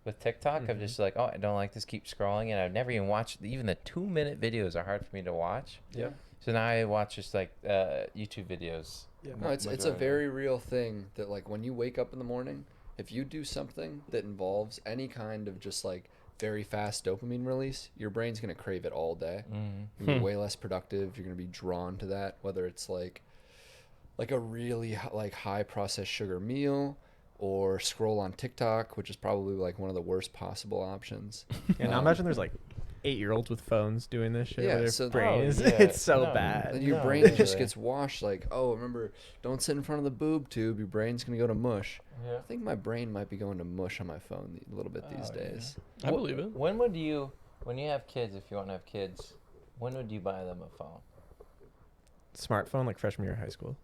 with TikTok of just like, oh, I don't like this, keep scrolling, and I've never even watched even the 2-minute videos are hard for me to watch. Yeah. So now I watch just like YouTube videos. Yeah. No, it's a majority. very real thing that like when you wake up in the morning, if you do something that involves any kind of just like very fast dopamine release, your brain's gonna crave it all day. Mm-hmm. You're gonna be way less productive. You're gonna be drawn to that, whether it's like like a really like high processed sugar meal, or scroll on TikTok, which is probably like one of the worst possible options. And I imagine there's like 8-year-olds with phones doing this shit. Yeah, Their so- brain is Oh, yeah. it's so No, bad. And your No, brain just literally. gets washed. Like, oh, remember, don't sit in front of the boob tube. Your brain's gonna go to mush. Yeah. I think my brain might be going to mush on my phone a little bit these Oh, yeah. days. I believe it. When you have kids, if you want to have kids, when would you buy them a phone? Smartphone like freshman year of high school.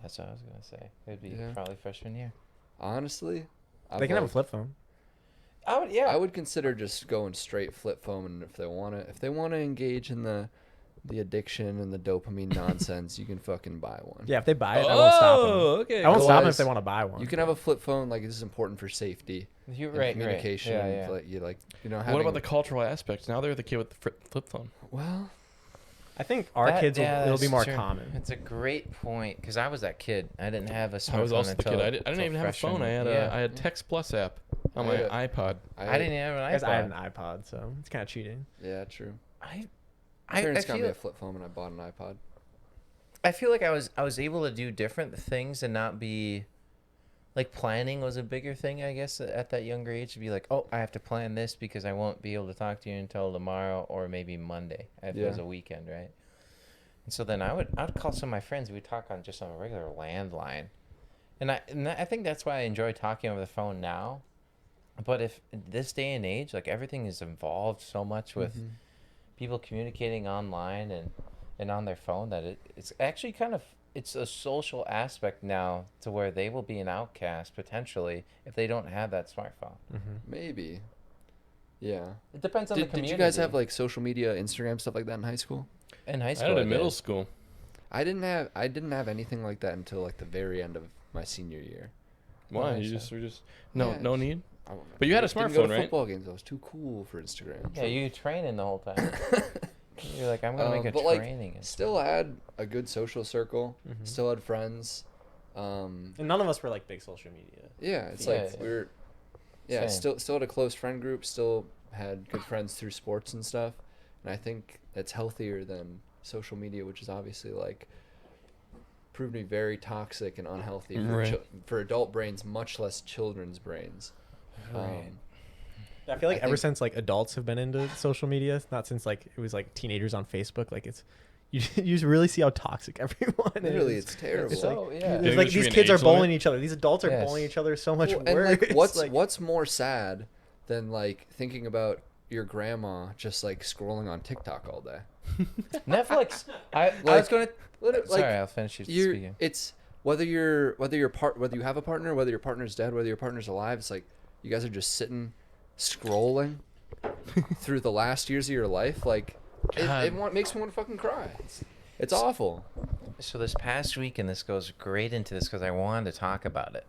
That's what I was gonna say. It would be Yeah. probably freshman year. Honestly, They can have a flip phone. I would, yeah. I would consider just going straight flip phone, and if they want to engage in the addiction and the dopamine nonsense, you can fucking buy one. Yeah, if they buy it, I won't stop them. Okay. I won't stop them if Otherwise, they want to buy one. You can have a flip phone. Like, this is important for safety You're and right, communication. right. Yeah, And, yeah. having, What about the cultural aspects? Now they're the kid with the flip phone. well? I think our kids it'll be that's more true. common. It's a great point because I was that kid. I didn't have a smartphone. I was also the kid. until- I didn't until even have a phone. freshman- I had Text Plus app on my iPod. I didn't have an Guys, I had an iPod. iPod, so it's kind of cheating. Yeah, true. I My parents got me a feel, flip phone when I bought an iPod. I feel like I was able to do different things and not be like planning was a bigger thing, I guess, at that younger age, to be like, oh, I have to plan this because I won't be able to talk to you until tomorrow or maybe Monday if it was Yeah. a weekend, right? And so then I would call some of my friends. We'd talk on just on a regular landline, and I think that's why I enjoy talking over the phone now. But if in this day and age, like everything is involved so much with people communicating online and on their phone that it's actually it's a social aspect now to where they will be an outcast potentially if they don't have that smartphone. Maybe. Yeah. It depends on the Did community. you guys have like social media, Instagram, stuff like that in high school? in high I school? had it in did. middle school. I didn't have anything like that until like the very end of my senior year. Why? Nice, You huh? just were just Yeah, no just- need. I- But you had a didn't go smartphone, to right? Football games. I was too cool for Instagram. Yeah, you training the whole time. You're like, I'm gonna make a but, like, training. Still had a good social circle. Mhm. Still had friends. And none of us were like big social media. Yeah, it's Yeah, like yeah. we were. Yeah, Same. still had a close friend group. Still had good friends through sports and stuff. And I think that's healthier than social media, which is obviously like proved to be very toxic and unhealthy for Right. for adult brains, much less children's brains. Right. I feel like I ever think- since like adults have been into social media, not since like it was like teenagers on Facebook, like it's you really see how toxic everyone Literally, is. it's terrible. It's So, like, yeah. Yeah, There's there like should be these an kids are age limit. bullying each other. These adults are Yes. bullying each other so much Well, and worse. like, what's like, what's more sad than like thinking about your grandma just like scrolling on TikTok all day? Netflix. I Like, was gonna. Sorry, Sorry, I'll finish you speaking. it's whether you have a partner, whether your partner's dead, whether your partner's alive. It's like you guys are just sitting scrolling through the last years of your life. Like it makes me want to fucking cry. It's awful. So this past week, and this goes great into this because I wanted to talk about it.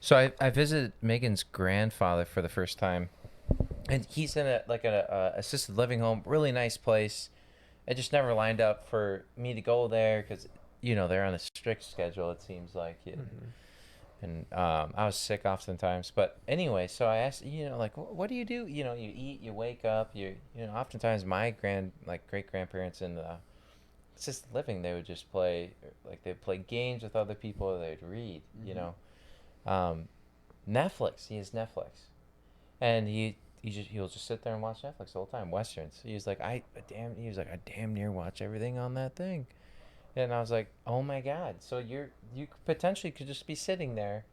So I visited Megan's grandfather for the first time, and he's in a assisted living home, really nice place. I just never lined up for me to go there because they're on a strict schedule. It seems like and I was sick oftentimes. But anyway, so I asked, like, what do? You eat, you wake up, oftentimes my great grandparents in the assisted living, they would just play, like they'd play games with other people, they'd read, Netflix, he has Netflix. And he'll just sit there and watch Netflix the whole time, Westerns. He was like, I damn near watch everything on that thing. And I was like, oh my God. So you potentially could just be sitting there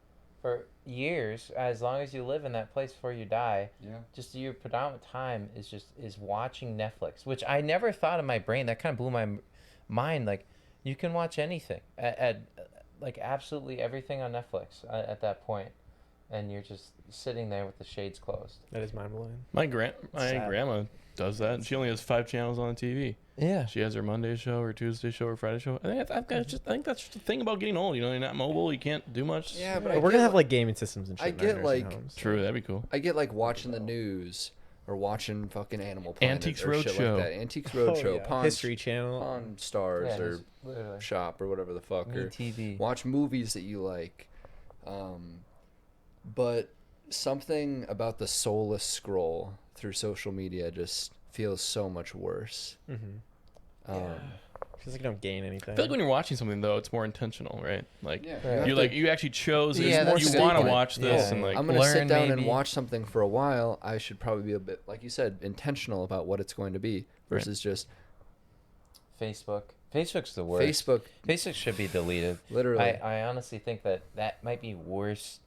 for years, as long as you live in that place before you die. Yeah. Just your predominant time is watching Netflix, which I never thought in my brain. That kind of blew my mind. Like, you can watch anything at like absolutely everything on Netflix at that point, and you're just sitting there with the shades closed. that is mind blowing. My Sad. grandma does that. She only has 5 channels on the TV. Yeah. She has her Monday show, her Tuesday show, her Friday show. I think that's just the thing about getting old. You're not mobile. You can't do much. Yeah, but But we're gonna have like gaming systems and shit. I in our get, nursing like- homes. True, that'd be cool. I get like watching the news or watching fucking Animal Planet Antiques or shit Roadshow. like that. Antiques Oh, Roadshow, yeah. Pawn, History Channel. Pawn Stars Yeah, or just literally. Shop or whatever the fuck. Me Or TV. watch movies that you like. But something about the soulless scroll through social media just feels so much worse. Mm-hmm. Feels like you don't gain anything. I feel like when you're watching something though, it's more intentional, right? Like Yeah. you actually chose. Yeah, you that's want to the watch this, Yeah. and like I'm gonna sit learn down and maybe. watch something for a while. I should probably be a bit, like you said, intentional about what it's going to be versus just Facebook's the worst. Facebook should be deleted. Literally. I honestly think that might be worse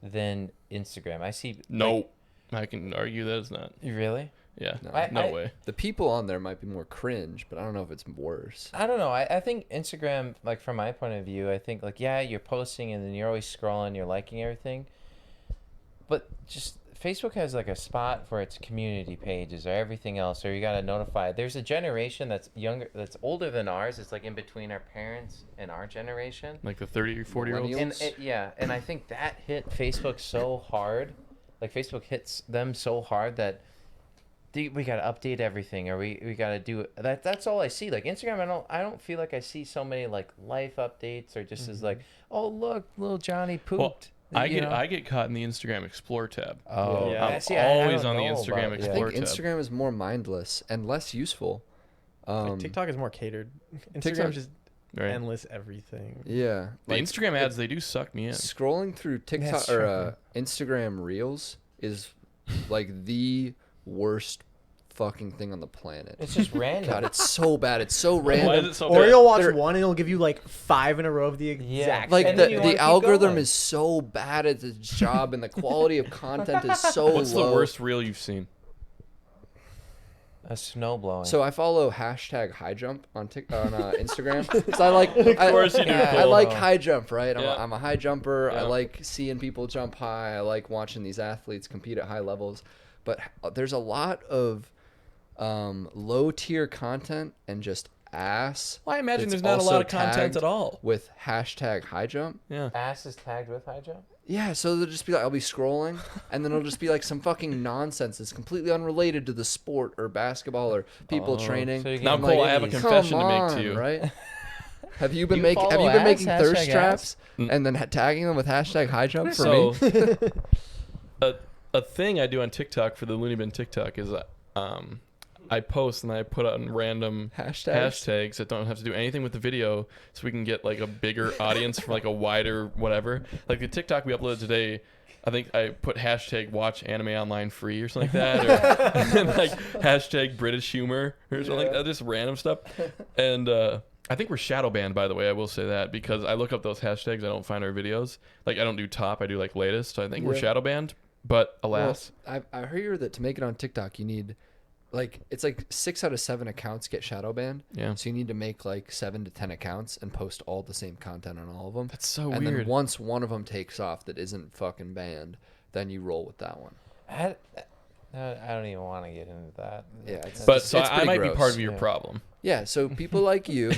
than Instagram. I see. no. I can argue that it's not. Really? Yeah, No. no way. The people on there might be more cringe, but I don't know if it's worse. I don't know. I think Instagram, like from my point of view, I think like yeah, you're posting and then you're always scrolling, you're liking everything, but just Facebook has like a spot for its community pages or everything else, or you gotta notify. There's a generation that's younger, that's older than ours. It's like in between our parents and our generation. Like the 30 or 40-year-olds. Millennials? And I think that hit Facebook so hard. Like Facebook hits them so hard that we gotta update everything, or we gotta do that. That's all I see. Like Instagram, I don't feel like I see so many like life updates or just as like, oh look, little Johnny pooped. Well, I get caught in the Instagram Explore tab. Oh, Yeah. I'm See, I always don't on the know Instagram about- I Explore think tab. Instagram is more mindless and less useful. Like, TikTok is more catered. Instagram's TikTok- just Right. endless everything. Yeah. The Instagram ads, they do suck me in. Scrolling through TikTok That's or true. Instagram Reels is like the worst fucking thing on the planet. It's just random. God, it's so bad. It's so Why random. is it so Or bad? you'll watch They're- one and it'll give you like 5 in a row of the exact Like And then you wanna the keep algorithm going. is so bad at its job, and the quality of content is so What's low. the worst reel you've seen? A snow blowing. So I follow hashtag high jump on Instagram because I like. Of course you do, I Cole. like high jump, right? Yeah. I'm a high jumper. I Yeah. like seeing people jump high. I like watching these athletes compete at high levels. But there's a lot of low tier content and just ass. Well, I imagine that's there's not a lot also of content tagged at all. with hashtag high jump. Yeah. ass is tagged with high jump. Yeah, so they'll just be like, I'll be scrolling, and then it'll just be like some fucking nonsense that's completely unrelated to the sport or basketball or people Oh. training. So you Now, can Cole, like I have a these. confession Come to make to on, you. right? Have you been You making follow ass, making thirst hashtag traps ass? and then tagging them with hashtag high jump for So, me? a thing I do on TikTok for the LooneyBin TikTok is I post and I put on random hashtags that don't have to do anything with the video, so we can get like a bigger audience for like a wider whatever. Like the TikTok we uploaded today, I think I put hashtag watch anime online free or something like that, or and like hashtag British humor or something like that, just random stuff. And I think we're shadow banned, by the way. I will say that because I look up those hashtags, I don't find our videos. Like I don't do top, I do like latest. So I think we're Yeah. shadow banned. But alas, I heard that to make it on TikTok, you need it's like 6 out of 7 accounts get shadow banned. yeah, So you need to make like 7 to 10 accounts and post all the same content on all of them. that's so And weird. then once one of them takes off that isn't fucking banned, then you roll with that one. I don't even want to get into that. Yeah, it's- But so I pretty might be gross. part of your Yeah. problem. Yeah, so people like you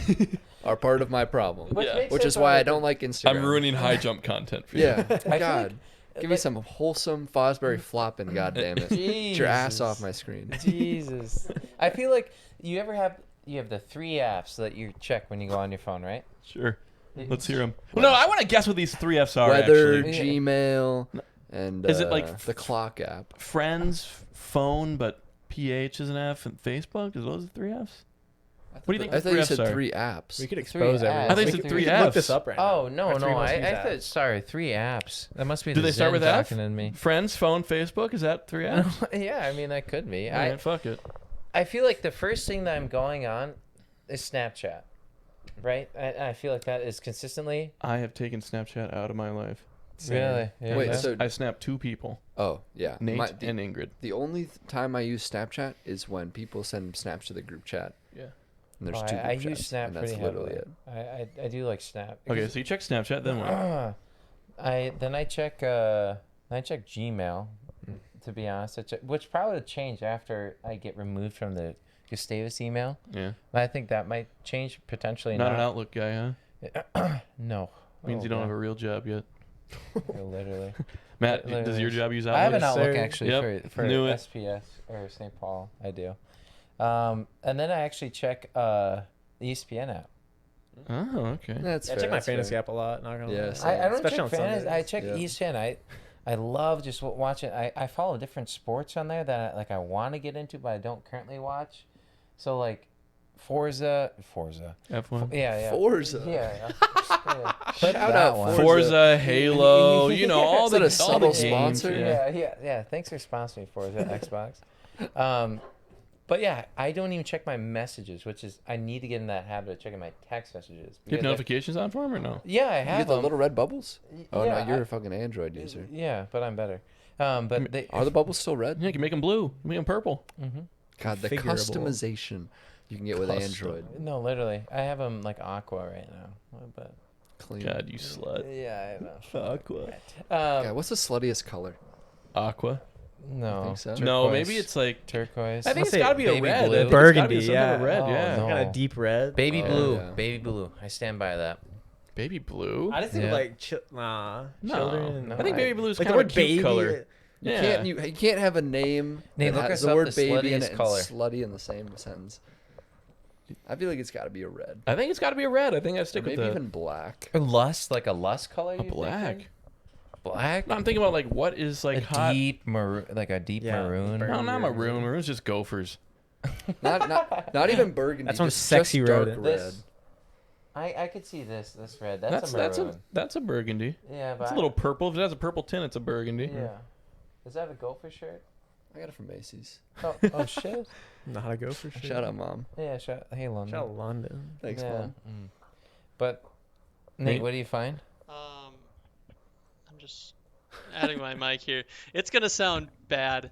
are part of my problem, Which Yeah. makes which sense is why I why don't like Instagram. I'm ruining high jump content for you. Yeah, feel God, like- give me some wholesome Fosbury flopping. God damn it, get your ass off my screen. Jesus. I feel like you have the 3 apps that you check when you go on your phone, right? Sure. Let's hear them. Well, no, I want to guess what these 3 Fs are. Weather, Actually, Gmail, and Is it like the clock app? friends, phone, but PH is an F, and Facebook. Is those the 3 Fs? What do you think I the thought 3 you Fs said are? 3 apps. We could expose apps. everything. I thought you We said could- 3 we could look apps. this up right now. Oh, no, Our 3 no. most I used thought, apps. sorry, 3 apps. That must be Do the they start Zen with F? talking in me. Friends, phone, Facebook. Is that 3 Fs? Yeah, I mean, that could be. All right, fuck it. I feel like the first thing that I'm going on is Snapchat, right? I feel like that is consistently. I have taken Snapchat out of my life. Really? Yeah, Wait, yeah. so I snapped 2 people, oh yeah, Nate the, and Ingrid. the only time I use Snapchat is when people send snaps to the group chat. Yeah. And there's Oh, 2 I group use chats, Snap and that's pretty literally heavily. it. I do like Snap. Okay, so you check Snapchat, then what? I check Gmail. To be honest, which probably would change after I get removed from the Gustavus email. Yeah. But I think that might change potentially. Not an Outlook guy, huh? No. Means you don't have a real job yet. Literally. Matt, Literally. does your job use I have Outlook? an Outlook sir. actually Yep, for knew it. SPS or St. Paul. I do. And then I actually check the ESPN app. Oh, okay. That's I fair, check my that's fantasy fair. app a lot. Not gonna Yeah, lie. same. I don't Especially check on fantasy. I Sundays. check Yeah. ESPN. I love just watching. I follow different sports on there that I want to get into, but I don't currently watch. So like, Forza. F1. Yeah. Forza. Yeah. Shout out Forza. Forza, Halo, all Is that the a subtle all the games, sponsor? Yeah. Thanks for sponsoring Forza Xbox. But yeah, I don't even check my messages, which is I need to get in that habit of checking my text messages. You have notifications on for them or no? Yeah, I You have get the them. little red bubbles? Oh, yeah, no, you're a fucking Android user. Yeah, but I'm better. But they Are the bubbles still red? Yeah, you can make them blue, make them purple. God, the Configurable. customization you can get with Custom. Android. No, literally, I have them like aqua right now. But Clean. God, you slut. yeah, I know. Aqua. God, what's the sluttiest color? Aqua. No, think so? No, turquoise. maybe it's like turquoise. I think I'll it's say got to be a baby red. blue. I think it's gotta be Burgundy, some type of yeah. red, Oh, yeah. no. Kind of deep red. Baby Oh, blue. yeah. Baby blue. I stand by that. Baby blue. I just think Yeah. of like children. No, I think baby blue is like kind the of a word cute baby. color. You Yeah. can't you can't have a name Nate, that look has us the up word the baby in sluttiest it and color. slutty in the same sentence. I feel like it's got to be a red. I think it's got to be a red. I think I Or stick with maybe that. even black. A lust, like a lust color. A you're black. thinking? Black. No, I'm thinking about like what is like a hot. deep maroon, like a deep Yeah, maroon. burgundy. No, not maroon. Maroon's just gophers. Not even burgundy. That's one just sexy dark rodent. red. This, I could see this red. That's a maroon. That's a burgundy. Yeah, but It's a little purple. If it has a purple tint, it's a burgundy. Yeah. Is that a gopher shirt? I got it from Macy's. Oh shit. Not a go for sure. Shout out, Mom. Yeah. Hey, London. Shout out London. Thanks, Yeah. Mom. But Nate, what do you find? I'm just adding my mic here. It's gonna sound bad.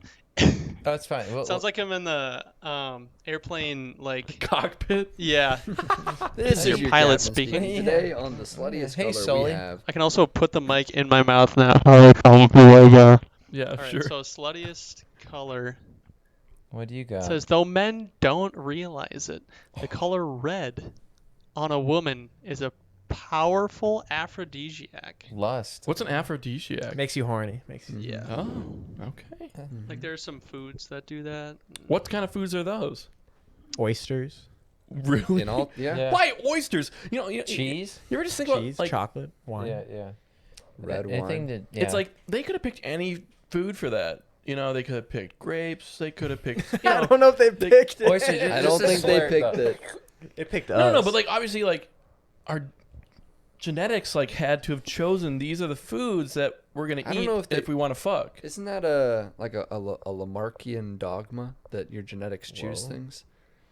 Oh, it's fine. Sounds like I'm in the airplane, like Cockpit. yeah. This your is your pilot captain speaking. today on the sluttiest Hey, color Sully. we have. I can also put the mic in my mouth now. Yeah, All right, sure. so sluttiest color What do you got? says though men don't realize it, the color red on a woman is a powerful aphrodisiac. Lust. What's an aphrodisiac? Makes you horny. Makes you. Yeah. Oh, okay. Like there's some foods that do that. What kind of foods are those? Oysters, Really? In all, yeah. Yeah. Why oysters? Cheese. You ever just think cheese, about like chocolate, wine. Yeah. Red Anything wine. that. it's like they could have picked any food for that. They could have picked grapes. They could have picked. I don't know if they picked it. Oysters, I Just don't a think they slur, picked though. it. They picked us. No, but like obviously like our genetics like had to have chosen these are the foods that we're gonna I don't eat know if we want to fuck. Isn't that a Lamarckian dogma that your genetics choose Whoa. things?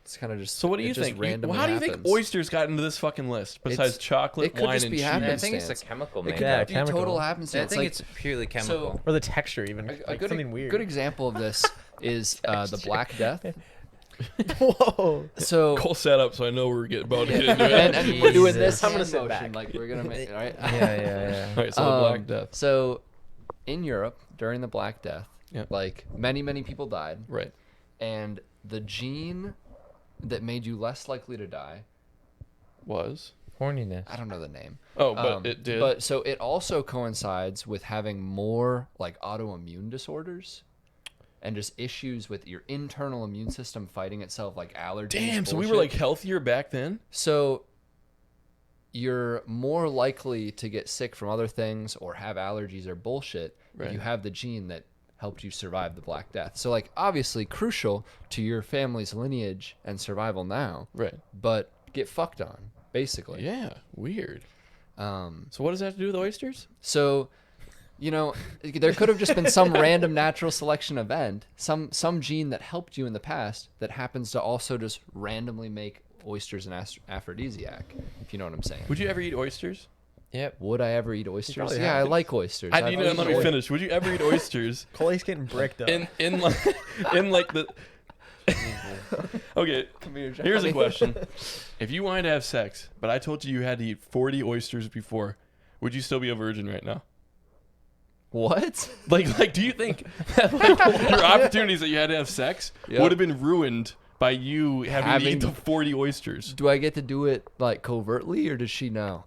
It's kind of just. So what do it you just think? randomly How do you think happens. oysters got into this fucking list besides chocolate, it could wine, just and be cheese? I think it's happenstance. a chemical It makeup. could Yeah, be chemical. total I happenstance. think Like, it's purely chemical. Or the texture, even a like good, something weird. good example of this is the Black Death. Whoa. So Cool setup, so I know we're about to get into it. and we're doing Jesus. this I'm gonna hand sit motion, back. like we're gonna make right. Yeah. All right, so the Black Death. So in Europe during the Black Death, Yep. like many people died, Right. and the gene that made you less likely to die, Was. Horniness. I don't know the name. Oh, but it did. But so it also coincides with having more like autoimmune disorders and just issues with your internal immune system fighting itself, like allergies. Damn, so we were bullshit. like healthier back then? So you're more likely to get sick from other things or have allergies or bullshit if you Right. have the gene that helped you survive the Black Death. So like obviously crucial to your family's lineage and survival now, Right. but get fucked on, basically. Yeah, weird. Um, So what does that have to do with oysters? so, there could have just been some random natural selection event, some gene that helped you in the past that happens to also just randomly make oysters an aphrodisiac, if you know what I'm saying. Would you ever eat oysters? Yep. Would I ever eat oysters? probably Yeah, I have. like oysters. I I've didn't eaten let me oy- finish. Would you ever eat oysters? Cole's getting bricked up. in like the Okay, Come here, here's a Johnny. question. If you wanted to have sex, but I told you had to eat 40 oysters before, would you still be a virgin right now? What? Like do you think that, like, your opportunities that you had to have sex Yep. would have been ruined by you having to eat the Having- 40 oysters? Do I get to do it like covertly, or does she know?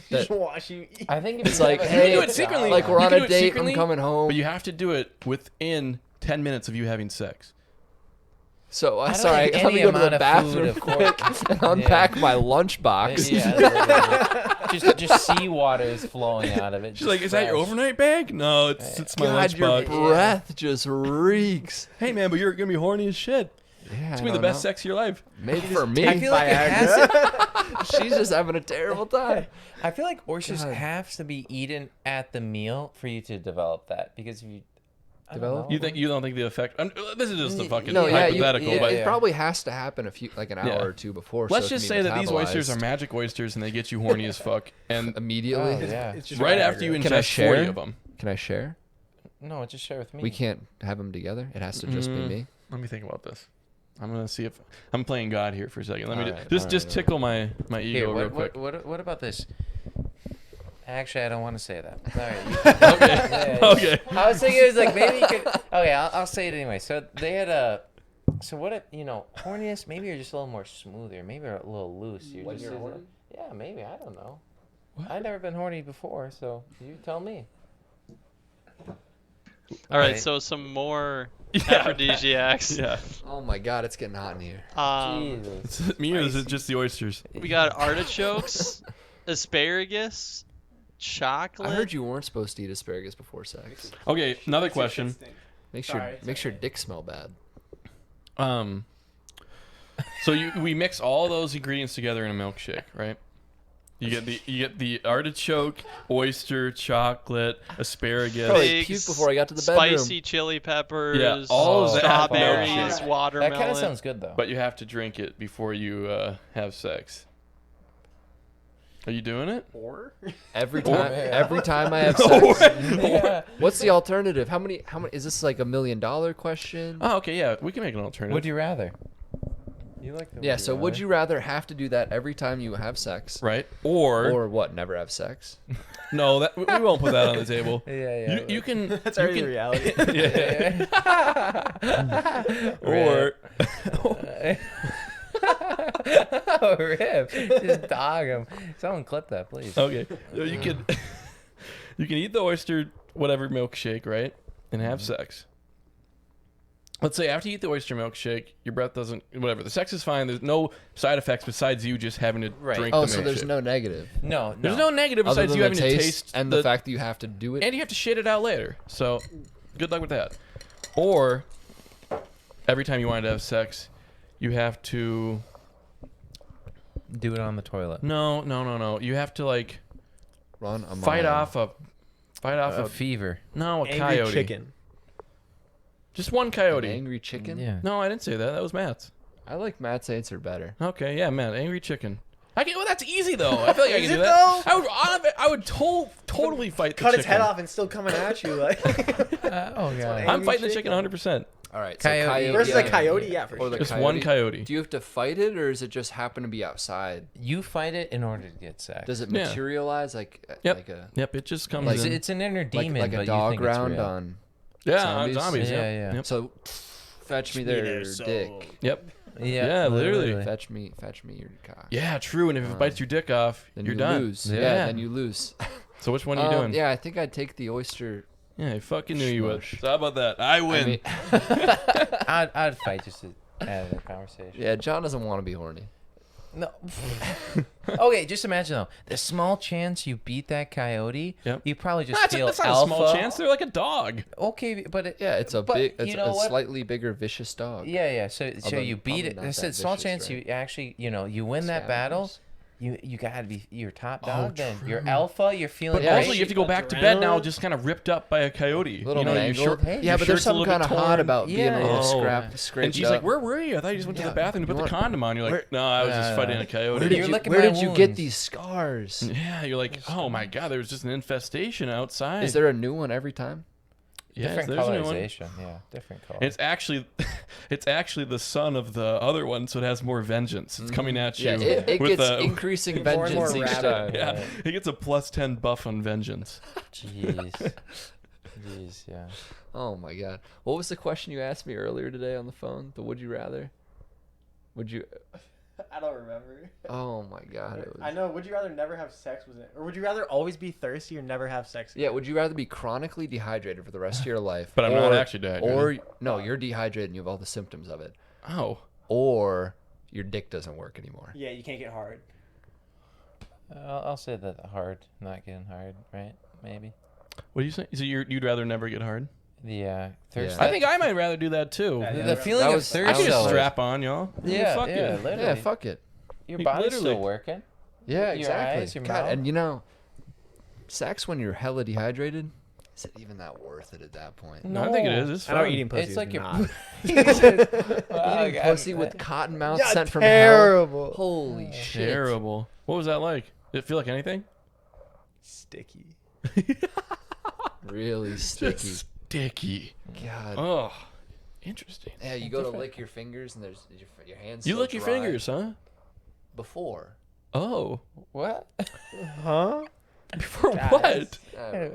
Just watch you eat. I think if It's you like, have a- hey, do it secretly. like we're You on can do a it date, secretly, I'm coming home. But you have to do it within 10 minutes of you having sex. So I don't sorry, think let me any go to the amount of bathroom food, quick and unpack my lunchbox. Yeah, just seawater is flowing out of it. She's like, "Is that your overnight bag?" No, it's my God, your lunchbox. breath just reeks. Hey man, but you're gonna be horny as shit. Yeah, It's gonna be the best sex of your life. Maybe for me. I feel like it has She's just having a terrible time. I feel like oysters God. have to be eaten at the meal for you to develop that, because if you Develop? You don't think the effect? This is just a fucking No, yeah, hypothetical, but it probably has to happen an hour Yeah. or two before. let's so it just can say be that these oysters are metabolized magic oysters and they get you horny as fuck. And immediately. Oh, yeah. It's just right after you Can I ingest share? 40 of them. Can I share? No, just share with me. We can't have them together. It has to just be me. Let me think about this. I'm gonna see if I'm playing God here for a second. Let me Alright, just alright. tickle my ego Here, real quick. what about this? Actually, I don't want to say that. All right. Okay. Yeah, Okay. I was thinking it was like maybe you could. Okay, I'll say it anyway. So they had a. So what if horniest? Maybe you're just a little more smoother. Maybe you're a little loose. You're just, yeah, maybe I don't know. What? I've never been horny before, so you tell me. All right, Right. so some more Yeah. aphrodisiacs. Yeah. Oh my God, it's getting hot in here. Jesus. Is it me or is it just the oysters? We got artichokes, asparagus, chocolate. I heard you weren't supposed to eat asparagus before sex. Okay, another question. Makes your dick smell bad. So we mix all those ingredients together in a milkshake, right? You get the artichoke, oyster, chocolate, asparagus. Probably Figs, puked before I got to the bedroom. spicy chili peppers, Yeah, all of that strawberries, milkshake. watermelon. That kind of sounds good though. But you have to drink it before you have sex. Are you doing it? Or Every Or- time I have sex. Yeah. What's the alternative? How many is this like $1 million question? Oh, okay, yeah, we can make an alternative. Would you rather? You like the Yeah, so would you rather have to do that every time you have sex? Right? Or What, never have sex? no, that we won't put that on the table. Yeah. You can that's you already can, reality. or Oh, rip. Just dog him. Someone clip that, please. okay, so you can eat the oyster whatever milkshake, right? And have sex. Let's say after you eat the oyster milkshake, your breath doesn't whatever. The sex is fine. There's no side effects besides you just having to Right. drink Oh, the so milkshake. there's no negative. No. There's no negative Other besides than you the having to taste taste and the fact that you have to do it. and you have to shit it out later. So, good luck with that. Or every time you wanted to have sex, you have to Do it on the toilet. no. You have to like Run a fight mile. off A a fever. no a Angry coyote. chicken. Just one An coyote. angry chicken? Yeah. No, I didn't say that. That was Matt's. I like Matt's answer better. Okay, yeah, Matt. Angry chicken. I can. Well, that's easy though. I feel like I can Is do it that. though? I would totally fight the Cut chicken. its head off and still coming at you like. Oh god. I'm fighting the chicken 100%. All right. Coyote. So coyote. Versus yeah. a coyote, yeah, for Or the sure. Just one coyote. Do you have to fight it, or does it just happen to be outside? You fight it in order to get sex. Does it Yeah. materialize like Yep. like a Yep, it just comes Like- It's, in. it's an inner like, demon, like but a you dog think it's round real. on? Yeah, zombies? zombies. Yeah, Yeah, yeah. Yep. So fetch me their dick. Yep. Yeah, literally. Fetch me your cock. Yeah, true. And if it bites your dick off, Then you're you done. lose. Yeah. Yeah. Then you lose. So which one are you doing? Yeah, I think I'd take the oyster. Yeah, I fucking knew you would. Smush. So how about that? I win. I mean, I'd fight just to add to the conversation. yeah, John doesn't want to be horny. No. Okay, just imagine though. The small chance you beat that coyote, Yep. you probably just that's feel not alpha. a small chance. They're like a dog. Okay, but it, Yeah, it's a But big, you it's know a what? slightly bigger, vicious dog. yeah. So Although you beat probably it. not It's a that small vicious, chance right? you actually, you win that battle. Scavengers. You gotta be your top Oh, dog. Then true. you're alpha. You're feeling But Yeah, also, great. you have to go back to bed now, Adrenaline. just kind of ripped up by a coyote. Little you know, your mangled. shirt, Hey. Yeah, your but there's shirt's a little something kind bit of hot torn. about being a little Oh. scraped And she's up. like, "Where were you? I thought you just went to the bathroom to put the condom on." You're like, "No, I was just fighting a coyote." Where You're licking where my did you get wounds. these scars? Yeah, you're like, "Oh my god, there was just an infestation outside." Is there a new one every time? Yeah, different there's a new one. colorization. Yeah, different color. It's actually the son of the other one, so it has more vengeance. It's coming at you. Yeah, it with gets a, increasing More and more vengeance each rabid. time. yeah, he gets a +10 buff on vengeance. Jeez. Yeah. Oh my god. What was the question you asked me earlier today on the phone? The would you rather? Would you I don't remember. Oh my god. It was... I know. Would you rather never have sex? Was it, or would you rather always be thirsty or never have sex? Yeah, would you rather be chronically dehydrated for the rest of your life? But I'm not actually dehydrated. Or no, you're dehydrated and you have all the symptoms of it. Oh, Or your dick doesn't work anymore. Yeah, you can't get hard. I'll say that hard, not getting hard, right? Maybe. what do you say? So you'd rather never get hard? The thirst. Yeah. I think I might rather do that too. The feeling That of was- thirst. I can just though. strap on, y'all. Yeah, Fuck yeah, it. literally. Yeah, fuck it. Your You body's literally- still working. Yeah, Your exactly. eyes, your God, mouth. and you know, sex when you're hella dehydrated, is it even that worth it at that point? No, I think it is. It's I know fun. eating pussy It's is like not. Eating pussy with cotton mouth Yeah, sent from hell. terrible. Holy shit. Terrible. What was that like? Did it feel like anything? Sticky. Really sticky. Sticky. God. Oh, interesting. Yeah, you go to lick your fingers and there's your hands. You still lick your dry. fingers, huh? Before. Oh. What? Huh? For Guys. what? Yeah,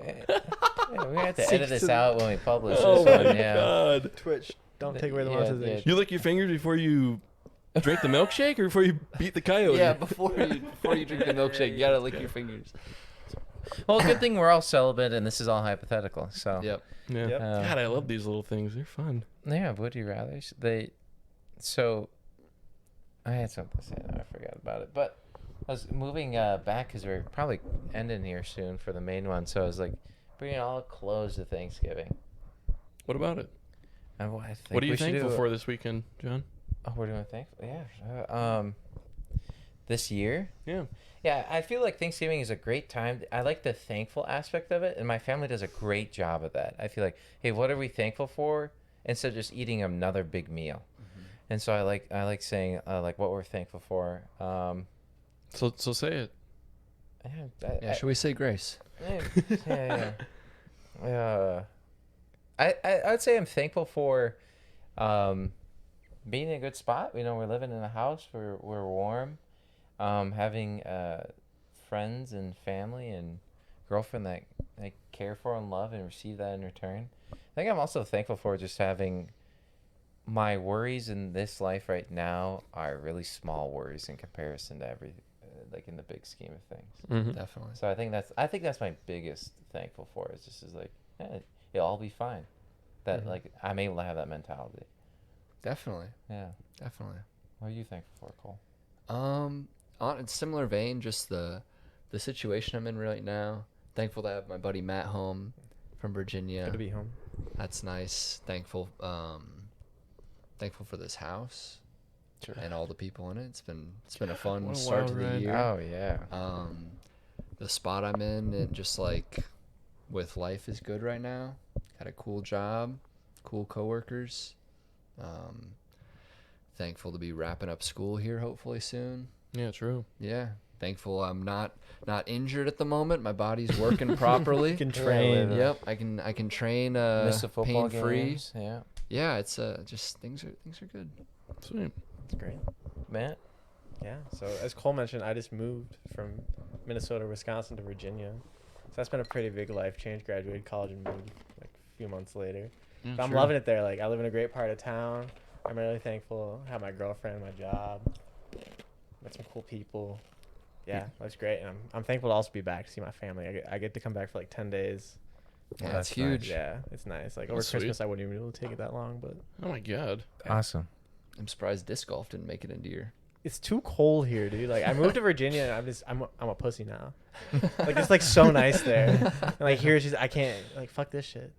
we have to edit this out when we publish Oh this my one. Yeah. god. Twitch. Don't take away the Yeah, monetization. You lick your fingers before you drink the milkshake or before you beat the coyote? Yeah, before you drink the milkshake, you gotta lick your fingers. Well, good thing we're all celibate and this is all hypothetical. So. Yep. Yeah. Yep. God, I love these little things. They're fun. Yeah. Would you rather? So. I had something to say. Now I forgot about it. But I was moving back because we're probably ending here soon for the main one. So I was like bringing all clothes to Thanksgiving. What about it? I think What are you we should thankful do- for this weekend, John? Oh, we're doing thankful. Yeah. This year. Yeah. Yeah, I feel like Thanksgiving is a great time. I like the thankful aspect of it, and my family does a great job of that. I feel like, hey, what are we thankful for? Instead of just eating another big meal. And so I like saying like what we're thankful for. So say it. Yeah, should we say grace? Yeah. I would say I'm thankful for being in a good spot. You know, we're living in a house. We're warm. Having friends and family and girlfriend that I care for and love and receive that in return. I think I'm also thankful for just having my worries in this life right now are really small worries in comparison to like in the big scheme of things. Mm-hmm. Definitely. So I think that's my biggest thankful for is just like it'll all be fine. That like I'm able to have that mentality. Definitely. Yeah. Definitely. What are you thankful for, Cole? On in similar vein, just the situation I'm in right now. Thankful to have my buddy Matt home from Virginia. Good to be home. That's nice. Thankful for this house and all the people in it. It's been a fun What a start wild to the ride. year. Oh yeah. The spot I'm in and just like with life is good right now. Got a cool job, cool coworkers. Thankful to be wrapping up school here hopefully soon. Yeah, true. Yeah. Thankful I'm not injured at the moment. My body's working properly. You can train. Yep, I can train Miss the football pain free. games. Yeah. Yeah, it's just things are good. Sweet. It's great. Matt. Yeah. So as Cole mentioned, I just moved from Minnesota, Wisconsin to Virginia. So that's been a pretty big life change. Graduated college and moved like a few months later. Yeah, But I'm sure. loving it there. Like I live in a great part of town. I'm really thankful. I have my girlfriend, my job. Met some cool people. Yeah, that's great. And I'm thankful to also be back to see my family. I get to come back for like 10 days. Yeah, Well, it's that's nice. huge. Yeah, it's nice. Like over That's sweet. Christmas, I wouldn't even be able to take it that long, but Oh my god. Awesome. I'm surprised disc golf didn't make it into your. it's too cold here, dude. Like I moved to Virginia, and I'm a pussy now. Like it's like so nice there. And like here, it's just I can't like fuck this shit.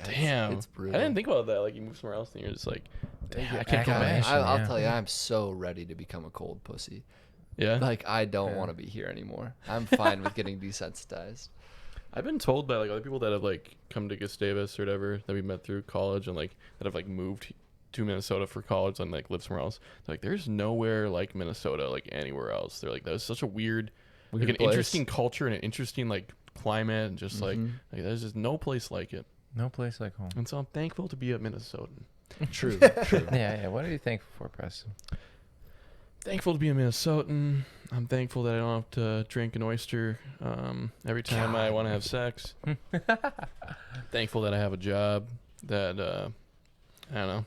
Damn. It's brutal. I didn't think about that. Like you move somewhere else and you're just like, damn, I can't go God, back. I'll yeah. tell you, I'm so ready to become a cold pussy. Yeah. Like I don't Yeah. want to be here anymore. I'm fine with getting desensitized. I've been told by like other people that have like come to Gustavus or whatever that we met through college and like that have like moved to Minnesota for college and like live somewhere else. They're like, there's nowhere like Minnesota, like anywhere else. They're like, that was such a weird like Weird an place. interesting culture and an interesting like climate and just like there's just no place like it. No place like home. And so I'm thankful to be a Minnesotan. True. True. Yeah. What are you thankful for, Preston? Thankful to be a Minnesotan. I'm thankful that I don't have to drink an oyster every time I want to have sex. Thankful that I have a job that I don't know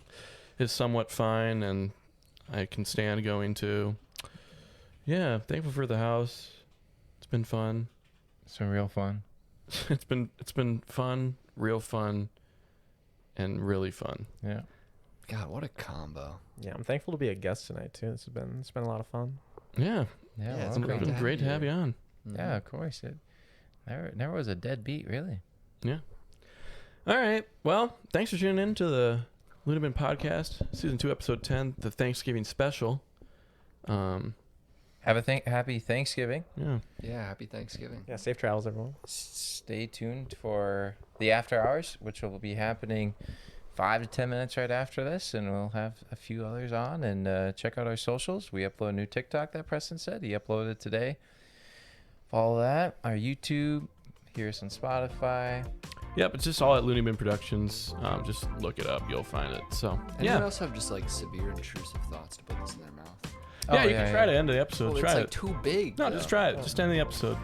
is somewhat fine and I can stand going to. Yeah, thankful for the house. It's been fun. It's been real fun. It's been fun, real fun, and really fun. Yeah. God, what a combo. Yeah, I'm thankful to be a guest tonight too. It's been a lot of fun. Yeah, Yeah. Yeah, it's welcome. great it's been to great to have have you. you on. Yeah, of course. It never was a dead beat, really. Yeah. All right. Well, thanks for tuning in to the LooneyBin Podcast, Season 2, Episode 10, the Thanksgiving special. Happy Thanksgiving. Yeah. Yeah, happy Thanksgiving. Yeah, safe travels, everyone. Stay tuned for the after hours, which will be happening 5 to 10 minutes right after this, and we'll have a few others on. And check out our socials. We upload a new TikTok that Preston said he uploaded today. Follow that. Our YouTube. Hear us on Spotify. Yep, it's just all at LooneyBin Productions. Just look it up. You'll find it. So, Anyone else have just like severe intrusive thoughts to put this in their mouth? Yeah, you can try to end the episode. Well, try it's it. like too big. No, just try it. Just end the episode.